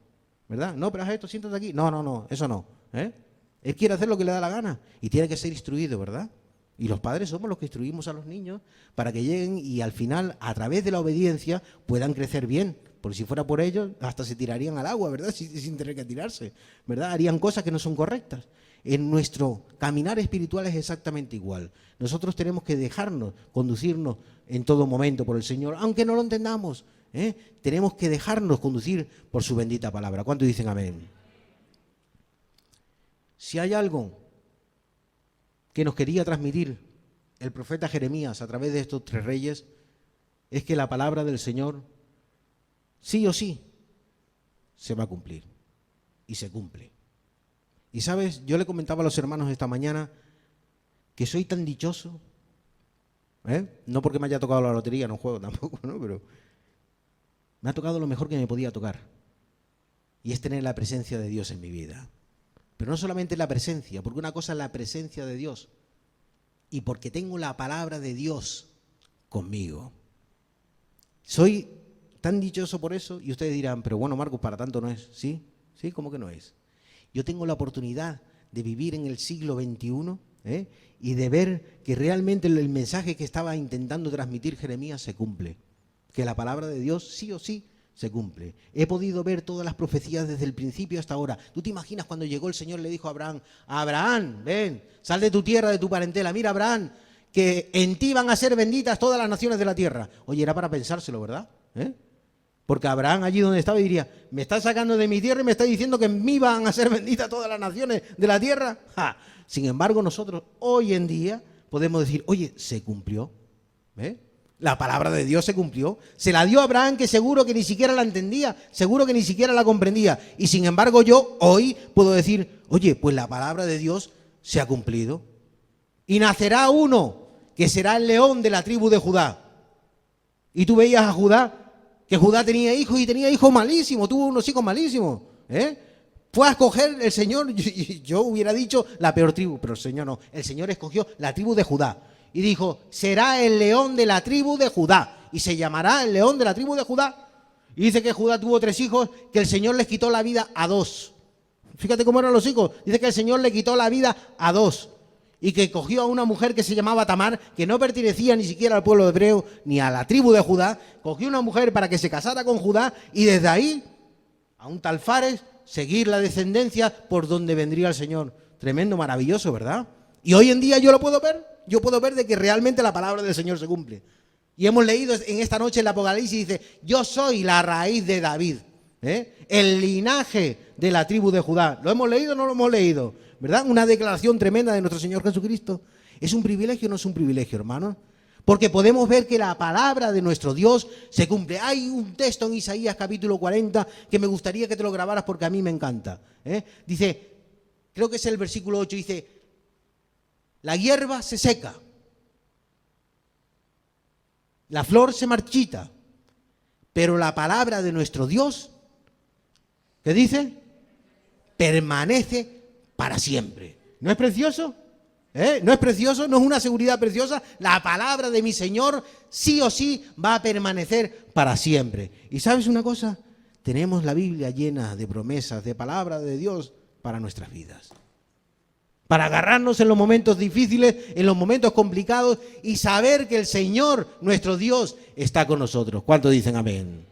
¿Verdad? No, pero haz esto, siéntate aquí. No, eso no. Él quiere hacer lo que le da la gana y tiene que ser instruido, ¿verdad? Y los padres somos los que instruimos a los niños para que lleguen y al final, a través de la obediencia, puedan crecer bien. Porque si fuera por ellos, hasta se tirarían al agua, ¿verdad? Sin tener que tirarse, ¿verdad? Harían cosas que no son correctas. En nuestro caminar espiritual es exactamente igual. Nosotros tenemos que dejarnos conducirnos en todo momento por el Señor, aunque no lo entendamos. Tenemos que dejarnos conducir por su bendita palabra. ¿Cuántos dicen amén? Si hay algo que nos quería transmitir el profeta Jeremías a través de estos 3 reyes, es que la palabra del Señor, sí o sí, se va a cumplir. Y se cumple. Y sabes, yo le comentaba a los hermanos esta mañana que soy tan dichoso, no porque me haya tocado la lotería, no juego tampoco, ¿no? Pero me ha tocado lo mejor que me podía tocar. Y es tener la presencia de Dios en mi vida. Pero no solamente la presencia, porque una cosa es la presencia de Dios y porque tengo la palabra de Dios conmigo. Soy tan dichoso por eso y ustedes dirán, pero bueno, Marcos, para tanto no es. ¿Sí? ¿Sí? ¿Cómo que no es? Yo tengo la oportunidad de vivir en el siglo XXI y de ver que realmente el mensaje que estaba intentando transmitir Jeremías se cumple. Que la palabra de Dios sí o sí se cumple. He podido ver todas las profecías desde el principio hasta ahora. ¿Tú te imaginas cuando llegó el Señor y le dijo a Abraham, Abraham, ven, sal de tu tierra, de tu parentela, mira Abraham, que en ti van a ser benditas todas las naciones de la tierra? Oye, era para pensárselo, ¿verdad? Porque Abraham allí donde estaba diría, me está sacando de mi tierra y me está diciendo que en mí van a ser benditas todas las naciones de la tierra. ¡Ja! Sin embargo, nosotros hoy en día podemos decir, oye, se cumplió. La palabra de Dios se cumplió. Se la dio a Abraham, que seguro que ni siquiera la entendía, seguro que ni siquiera la comprendía. Y sin embargo yo hoy puedo decir, oye, pues la palabra de Dios se ha cumplido. Y nacerá uno que será el león de la tribu de Judá. Y tú veías a Judá Que Judá tenía hijos y tenía hijos malísimos, tuvo unos hijos malísimos. Fue a escoger el Señor, yo hubiera dicho la peor tribu, pero el Señor no. El Señor escogió la tribu de Judá y dijo, será el león de la tribu de Judá y se llamará el león de la tribu de Judá. Y dice que Judá tuvo 3 hijos, que el Señor les quitó la vida a 2. Fíjate cómo eran los hijos. Dice que el Señor le quitó la vida a 2 y que cogió a una mujer que se llamaba Tamar, que no pertenecía ni siquiera al pueblo hebreo ni a la tribu de Judá. Cogió una mujer para que se casara con Judá y desde ahí, a un tal Fares, seguir la descendencia por donde vendría el Señor. Tremendo, maravilloso, ¿verdad? Y hoy en día yo lo puedo ver. Yo puedo ver de que realmente la palabra del Señor se cumple. Y hemos leído en esta noche el Apocalipsis, dice, yo soy la raíz de David, el linaje de la tribu de Judá. ¿Lo hemos leído o no lo hemos leído? ¿Verdad? Una declaración tremenda de nuestro Señor Jesucristo. ¿Es un privilegio o no es un privilegio, hermano? Porque podemos ver que la palabra de nuestro Dios se cumple. Hay un texto en Isaías capítulo 40 que me gustaría que te lo grabaras porque a mí me encanta. Dice, creo que es el versículo 8, dice, la hierba se seca, la flor se marchita, pero la palabra de nuestro Dios, ¿qué dice? Permanece para siempre. ¿No es precioso? ¿No es precioso? ¿No es una seguridad preciosa? La palabra de mi Señor sí o sí va a permanecer para siempre. ¿Y sabes una cosa? Tenemos la Biblia llena de promesas, de palabra de Dios para nuestras vidas. Para agarrarnos en los momentos difíciles, en los momentos complicados y saber que el Señor, nuestro Dios, está con nosotros. ¿Cuántos dicen amén?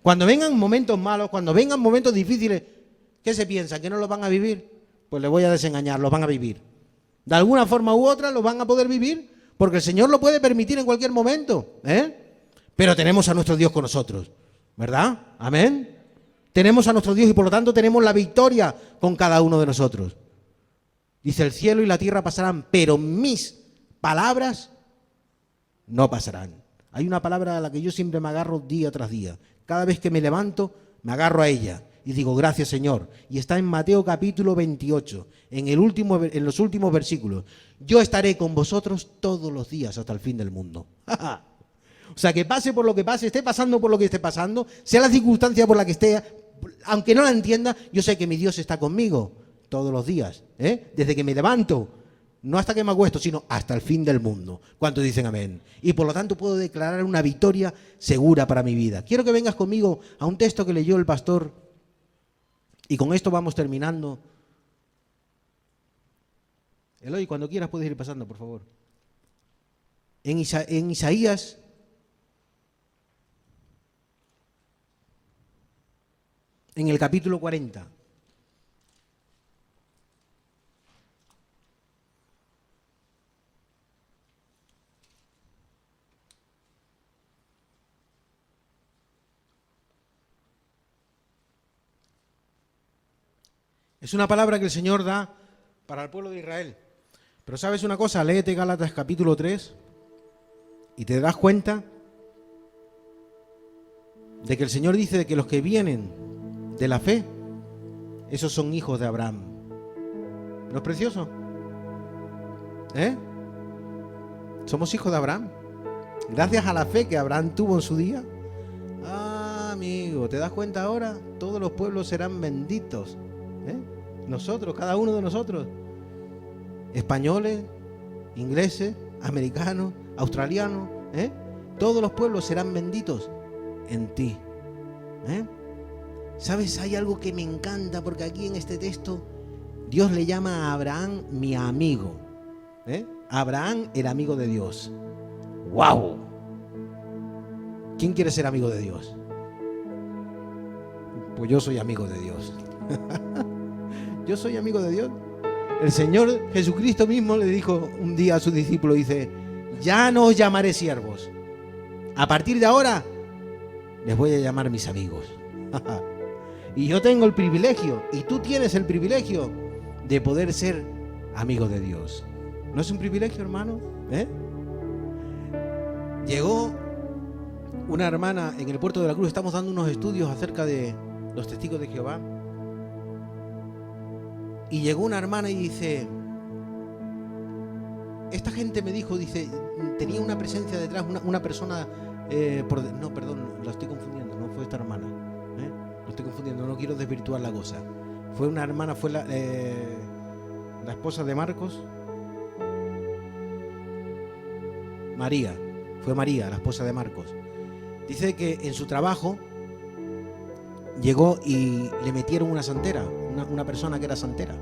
Cuando vengan momentos malos, cuando vengan momentos difíciles, ¿qué se piensa? ¿Que no los van a vivir? Pues les voy a desengañar, los van a vivir. De alguna forma u otra los van a poder vivir, porque el Señor lo puede permitir en cualquier momento. Pero tenemos a nuestro Dios con nosotros, ¿verdad? Amén. Tenemos a nuestro Dios y por lo tanto tenemos la victoria con cada uno de nosotros. Dice, el cielo y la tierra pasarán, pero mis palabras no pasarán. Hay una palabra a la que yo siempre me agarro día tras día. Cada vez que me levanto, me agarro a ella y digo, gracias Señor. Y está en Mateo capítulo 28, en los últimos versículos. Yo estaré con vosotros todos los días hasta el fin del mundo. O sea, que pase por lo que pase, esté pasando por lo que esté pasando, sea la circunstancia por la que esté, aunque no la entienda, yo sé que mi Dios está conmigo todos los días, desde que me levanto, no hasta que me acuesto, sino hasta el fin del mundo. ¿Cuántos dicen amén? Y por lo tanto puedo declarar una victoria segura para mi vida. Quiero que vengas conmigo a un texto que leyó el pastor y con esto vamos terminando. Eloy, cuando quieras puedes ir pasando, por favor. En Isaías, en el capítulo 40. Es una palabra que el Señor da para el pueblo de Israel. Pero ¿sabes una cosa? Léete Gálatas capítulo 3 y te das cuenta de que el Señor dice de que los que vienen de la fe, esos son hijos de Abraham. ¿No es precioso? Somos hijos de Abraham. Gracias a la fe que Abraham tuvo en su día. Amigo, ¿te das cuenta ahora? Todos los pueblos serán benditos. Nosotros, cada uno de nosotros, españoles, ingleses, americanos, australianos, todos los pueblos serán benditos en ti. ¿Sabes? Hay algo que me encanta porque aquí en este texto Dios le llama a Abraham mi amigo. Abraham era amigo de Dios. ¡Wow! ¿Quién quiere ser amigo de Dios? Pues yo soy amigo de Dios. Yo soy amigo de Dios. El Señor Jesucristo mismo le dijo un día a sus discípulos, dice, ya no os llamaré siervos. A partir de ahora les voy a llamar mis amigos. Y yo tengo el privilegio, y tú tienes el privilegio de poder ser amigo de Dios. ¿No es un privilegio, hermano? Llegó una hermana en el puerto de la Cruz. Estamos dando unos estudios acerca de los testigos de Jehová. Y llegó una hermana y dice, esta gente me dijo, dice, tenía una presencia detrás, una persona No, perdón, lo estoy confundiendo, no fue esta hermana. Lo estoy confundiendo, no quiero desvirtuar la cosa. Fue una hermana, fue la esposa de Marcos. María, fue María, la esposa de Marcos. Dice que en su trabajo llegó y le metieron una santera, una persona que era santera.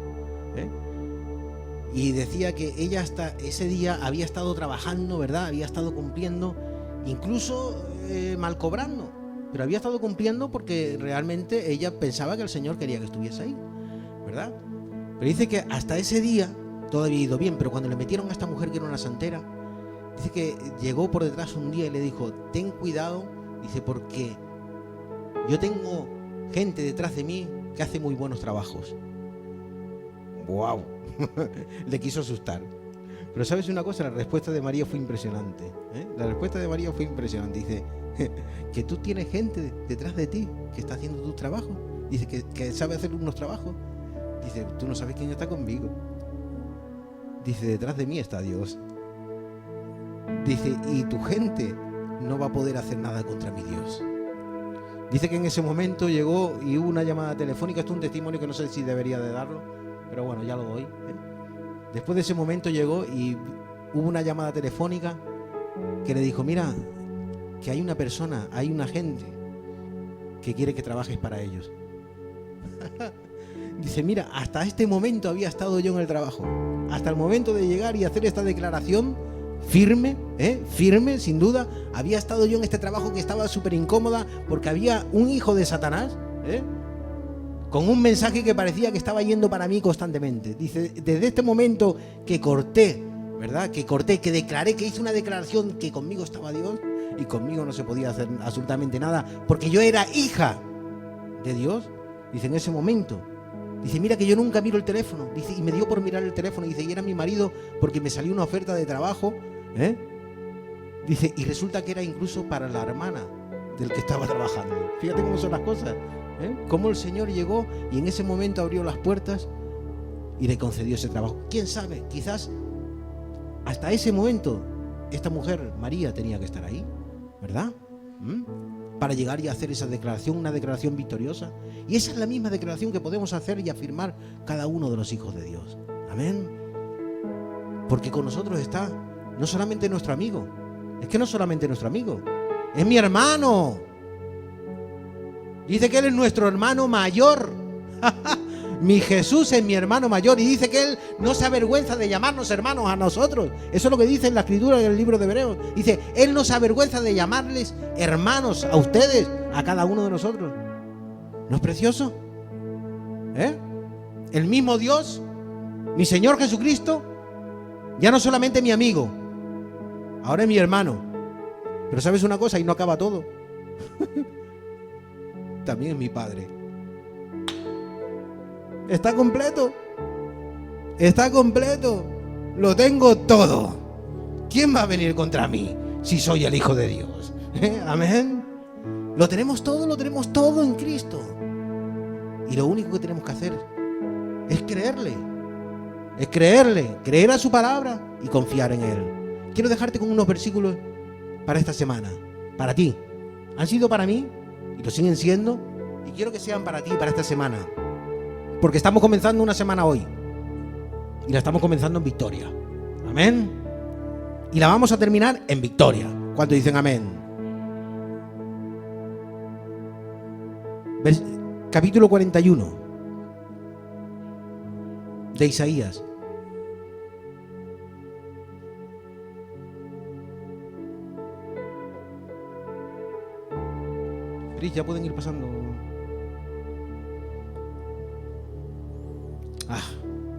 Y decía que ella hasta ese día había estado trabajando, ¿verdad? Había estado cumpliendo, incluso mal cobrando, pero había estado cumpliendo porque realmente ella pensaba que el Señor quería que estuviese ahí, ¿verdad? Pero dice que hasta ese día todo había ido bien, pero cuando le metieron a esta mujer que era una santera, dice que llegó por detrás un día y le dijo: ten cuidado, dice, porque yo tengo gente detrás de mí que hace muy buenos trabajos. ¡Wow! Le quiso asustar. Pero ¿sabes una cosa? La respuesta de María fue impresionante. La respuesta de María fue impresionante. Dice que tú tienes gente detrás de ti que está haciendo tus trabajos. Dice que sabe hacer unos trabajos. Dice, tú no sabes quién está conmigo. Dice, detrás de mí está Dios. Dice, y tu gente no va a poder hacer nada contra mi Dios. Dice que en ese momento llegó y hubo una llamada telefónica. Esto es un testimonio que no sé si debería de darlo, pero bueno, ya lo doy. Después de ese momento llegó y hubo una llamada telefónica que le dijo: mira, que hay una persona, hay una gente que quiere que trabajes para ellos. Dice, mira, hasta este momento había estado yo en el trabajo, hasta el momento de llegar y hacer esta declaración firme, firme, sin duda, había estado yo en este trabajo que estaba súper incómoda porque había un hijo de Satanás, con un mensaje que parecía que estaba yendo para mí constantemente. Dice, desde este momento que corté, ¿verdad? Que declaré, que hice una declaración que conmigo estaba Dios y conmigo no se podía hacer absolutamente nada porque yo era hija de Dios. Dice, en ese momento, dice, mira que yo nunca miro el teléfono. Dice, y me dio por mirar el teléfono. Dice, y era mi marido porque me salió una oferta de trabajo. Dice, y resulta que era incluso para la hermana del que estaba trabajando. Fíjate cómo son las cosas. Cómo el Señor llegó y en ese momento abrió las puertas y le concedió ese trabajo. ¿Quién sabe? Quizás hasta ese momento esta mujer, María, tenía que estar ahí, ¿verdad? Para llegar y hacer esa declaración, una declaración victoriosa. Y esa es la misma declaración que podemos hacer y afirmar cada uno de los hijos de Dios. Amén. Porque con nosotros está no solamente nuestro amigo, es que no solamente nuestro amigo, es mi hermano. Dice que Él es nuestro hermano mayor. Mi Jesús es mi hermano mayor. Y dice que Él no se avergüenza de llamarnos hermanos a nosotros. Eso es lo que dice en la escritura del libro de Hebreos. Dice, Él no se avergüenza de llamarles hermanos a ustedes, a cada uno de nosotros. ¿No es precioso? El mismo Dios, mi Señor Jesucristo, ya no solamente mi amigo, ahora es mi hermano. Pero ¿sabes una cosa? Y no acaba todo. También es mi Padre. Está completo. Está completo. Lo tengo todo. ¿Quién va a venir contra mí si soy el Hijo de Dios? Amén. Lo tenemos todo en Cristo. Y lo único que tenemos que hacer es creerle. Es creerle, creer a su palabra y confiar en Él. Quiero dejarte con unos versículos para esta semana. Para ti. Han sido para mí y lo siguen siendo, y quiero que sean para ti, para esta semana, porque estamos comenzando una semana hoy y la estamos comenzando en victoria. Amén. Y la vamos a terminar en victoria. ¿Cuántos dicen amén? Capítulo 41 de Isaías. Ya pueden ir pasando.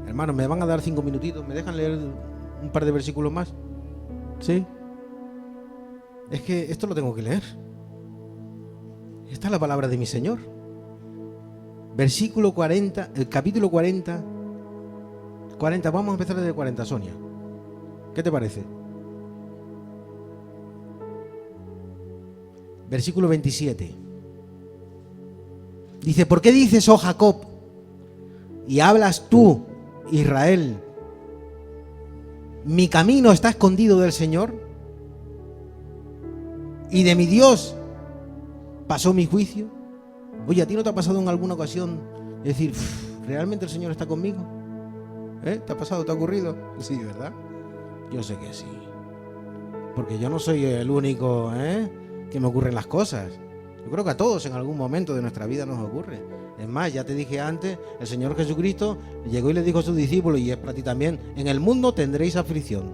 Hermanos, me van a dar 5 minutitos. ¿Me dejan leer un par de versículos más? ¿Sí? Es que esto lo tengo que leer. Esta es la palabra de mi Señor. Versículo 40, el capítulo 40. Vamos a empezar desde el 40, Sonia. ¿Qué te parece? Versículo 27. Dice, ¿por qué dices, oh Jacob, y hablas tú, Israel, mi camino está escondido del Señor? y de mi Dios pasó mi juicio. Oye, ¿a ti no te ha pasado en alguna ocasión decir, ¿realmente el Señor está conmigo? ¿Te ha pasado? ¿Te ha ocurrido? Sí, ¿verdad? Yo sé que sí. Porque yo no soy el único que me ocurren las cosas. Yo creo que a todos en algún momento de nuestra vida nos ocurre. Es más, ya te dije antes, el Señor Jesucristo llegó y le dijo a sus discípulos, y es para ti también, en el mundo tendréis aflicción.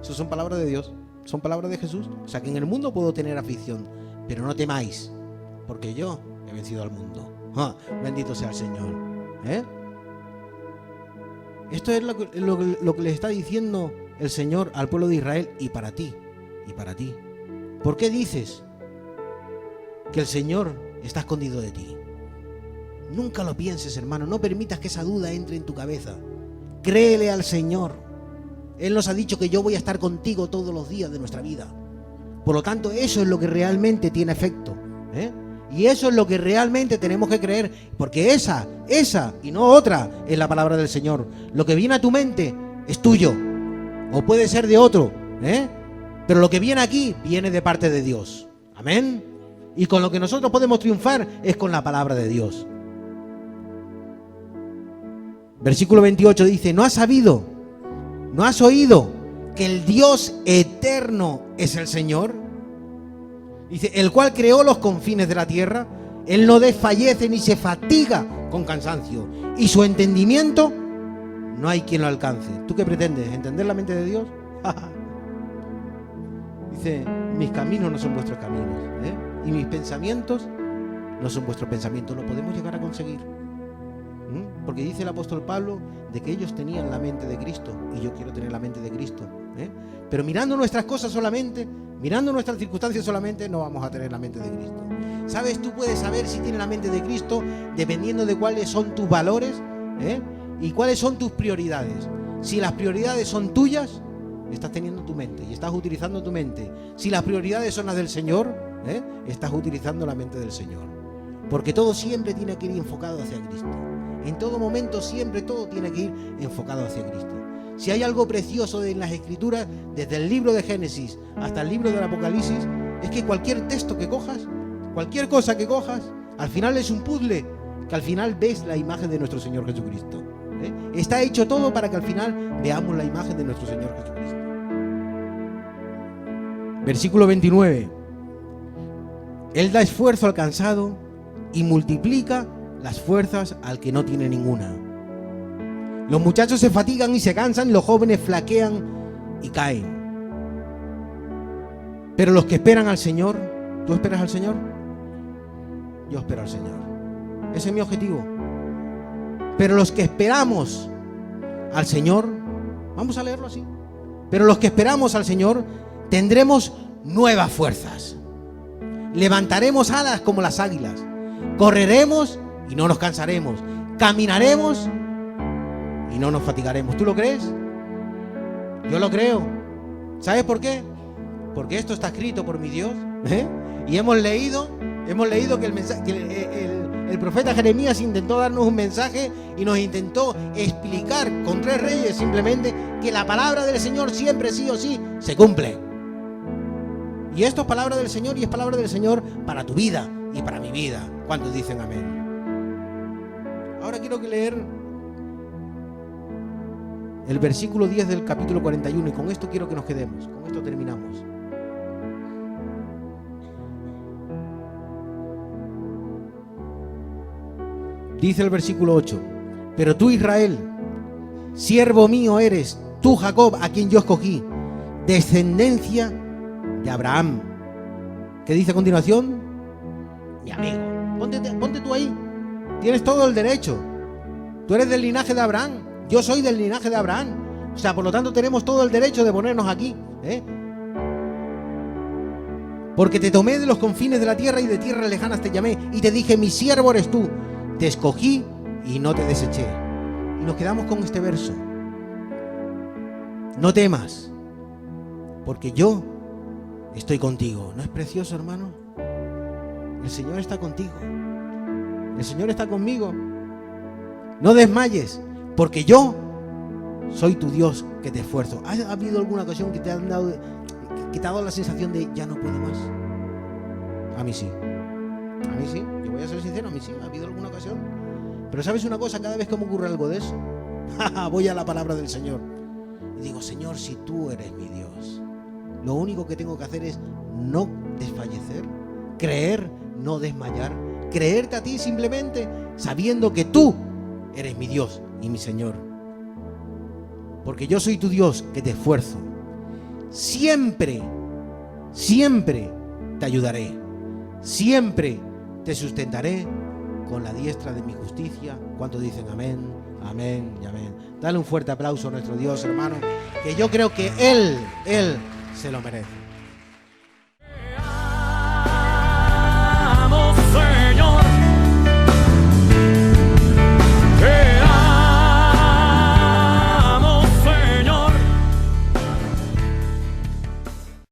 Eso son palabras de Dios, son palabras de Jesús. O sea que en el mundo puedo tener aflicción, pero no temáis, porque yo he vencido al mundo. Bendito sea el Señor. Esto es lo que le está diciendo el Señor al pueblo de Israel y para ti, y para ti. ¿Por qué dices que el Señor está escondido de ti? Nunca lo pienses, hermano, no permitas que esa duda entre en tu cabeza. Créele al Señor. Él nos ha dicho que yo voy a estar contigo todos los días de nuestra vida. Por lo tanto, eso es lo que realmente tiene efecto, y eso es lo que realmente tenemos que creer, porque esa y no otra es la palabra del Señor. Lo que viene a tu mente es tuyo, o puede ser de otro, pero lo que viene aquí viene de parte de Dios. Amén. Y con lo que nosotros podemos triunfar es con la palabra de Dios. Versículo 28 dice, ¿no has sabido, no has oído que el Dios eterno es el Señor? Dice, el cual creó los confines de la tierra. Él no desfallece ni se fatiga con cansancio, y su entendimiento no hay quien lo alcance. ¿Tú qué pretendes? ¿Entender la mente de Dios? Dice, mis caminos no son vuestros caminos, y mis pensamientos no son vuestros pensamientos. Lo podemos llegar a conseguir, porque dice el apóstol Pablo de que ellos tenían la mente de Cristo, y yo quiero tener la mente de Cristo, pero mirando nuestras cosas solamente, mirando nuestras circunstancias solamente, no vamos a tener la mente de Cristo. ¿Sabes? Tú puedes saber si tienes la mente de Cristo dependiendo de cuáles son tus valores, y cuáles son tus prioridades. Si las prioridades son tuyas, estás teniendo tu mente y estás utilizando tu mente. Si las prioridades son las del Señor, estás utilizando la mente del Señor. Porque todo siempre tiene que ir enfocado hacia Cristo. En todo momento siempre todo tiene que ir enfocado hacia Cristo. Si hay algo precioso en las Escrituras, desde el libro de Génesis hasta el libro del Apocalipsis, es que cualquier texto que cojas, cualquier cosa que cojas, al final es un puzzle, que al final ves la imagen de nuestro Señor Jesucristo. Está hecho todo para que al final veamos la imagen de nuestro Señor Jesucristo. Versículo 29. Él da esfuerzo al cansado y multiplica las fuerzas al que no tiene ninguna. Los muchachos se fatigan y se cansan, los jóvenes flaquean y caen. Pero los que esperan al Señor, ¿tú esperas al Señor? Yo espero al Señor. Ese es mi objetivo. Pero los que esperamos al Señor, vamos a leerlo así. Pero los que esperamos al Señor tendremos nuevas fuerzas. Levantaremos alas como las águilas. Correremos y no nos cansaremos. Caminaremos y no nos fatigaremos. ¿Tú lo crees? Yo lo creo. ¿Sabes por qué? Porque esto está escrito por mi Dios, y hemos leído que el profeta Jeremías intentó darnos un mensaje y nos intentó explicar con 3 reyes simplemente que la palabra del Señor siempre, sí o sí, se cumple. Y esto es palabra del Señor, y es palabra del Señor para tu vida y para mi vida. ¿Cuántos dicen amén? Ahora quiero leer el versículo 10 del capítulo 41, y con esto quiero que nos quedemos, con esto terminamos. Dice el versículo 8, pero tú, Israel, siervo mío eres, tú, Jacob, a quien yo escogí, descendencia de Abraham. ¿Qué dice a continuación? Mi amigo, ponte tú ahí, tienes todo el derecho. Tú eres del linaje de Abraham, yo soy del linaje de Abraham. O sea, por lo tanto tenemos todo el derecho de ponernos aquí, porque te tomé de los confines de la tierra y de tierras lejanas te llamé y te dije, mi siervo eres tú. Te escogí y no te deseché. Y nos quedamos con este verso. No temas, porque yo estoy contigo. ¿No es precioso, hermano? El Señor está contigo. El Señor está conmigo. No desmayes, porque yo soy tu Dios que te esfuerzo. ¿Ha habido alguna ocasión que te han dado, que te ha dado la sensación de ya no puedo más? A mí sí. A mí sí. Yo voy a ser sincero, a mí sí. Ha habido alguna ocasión. Pero ¿sabes una cosa? Cada vez que me ocurre algo de eso, voy a la palabra del Señor. Y digo, Señor, si tú eres mi Dios, lo único que tengo que hacer es no desfallecer, creer, no desmayar, creerte a ti simplemente sabiendo que tú eres mi Dios y mi Señor. Porque yo soy tu Dios que te esfuerzo. Siempre, siempre te ayudaré. Siempre te sustentaré con la diestra de mi justicia. ¿Cuántos dicen amén, amén y amén? Dale un fuerte aplauso a nuestro Dios, hermano, que yo creo que Él se lo merece.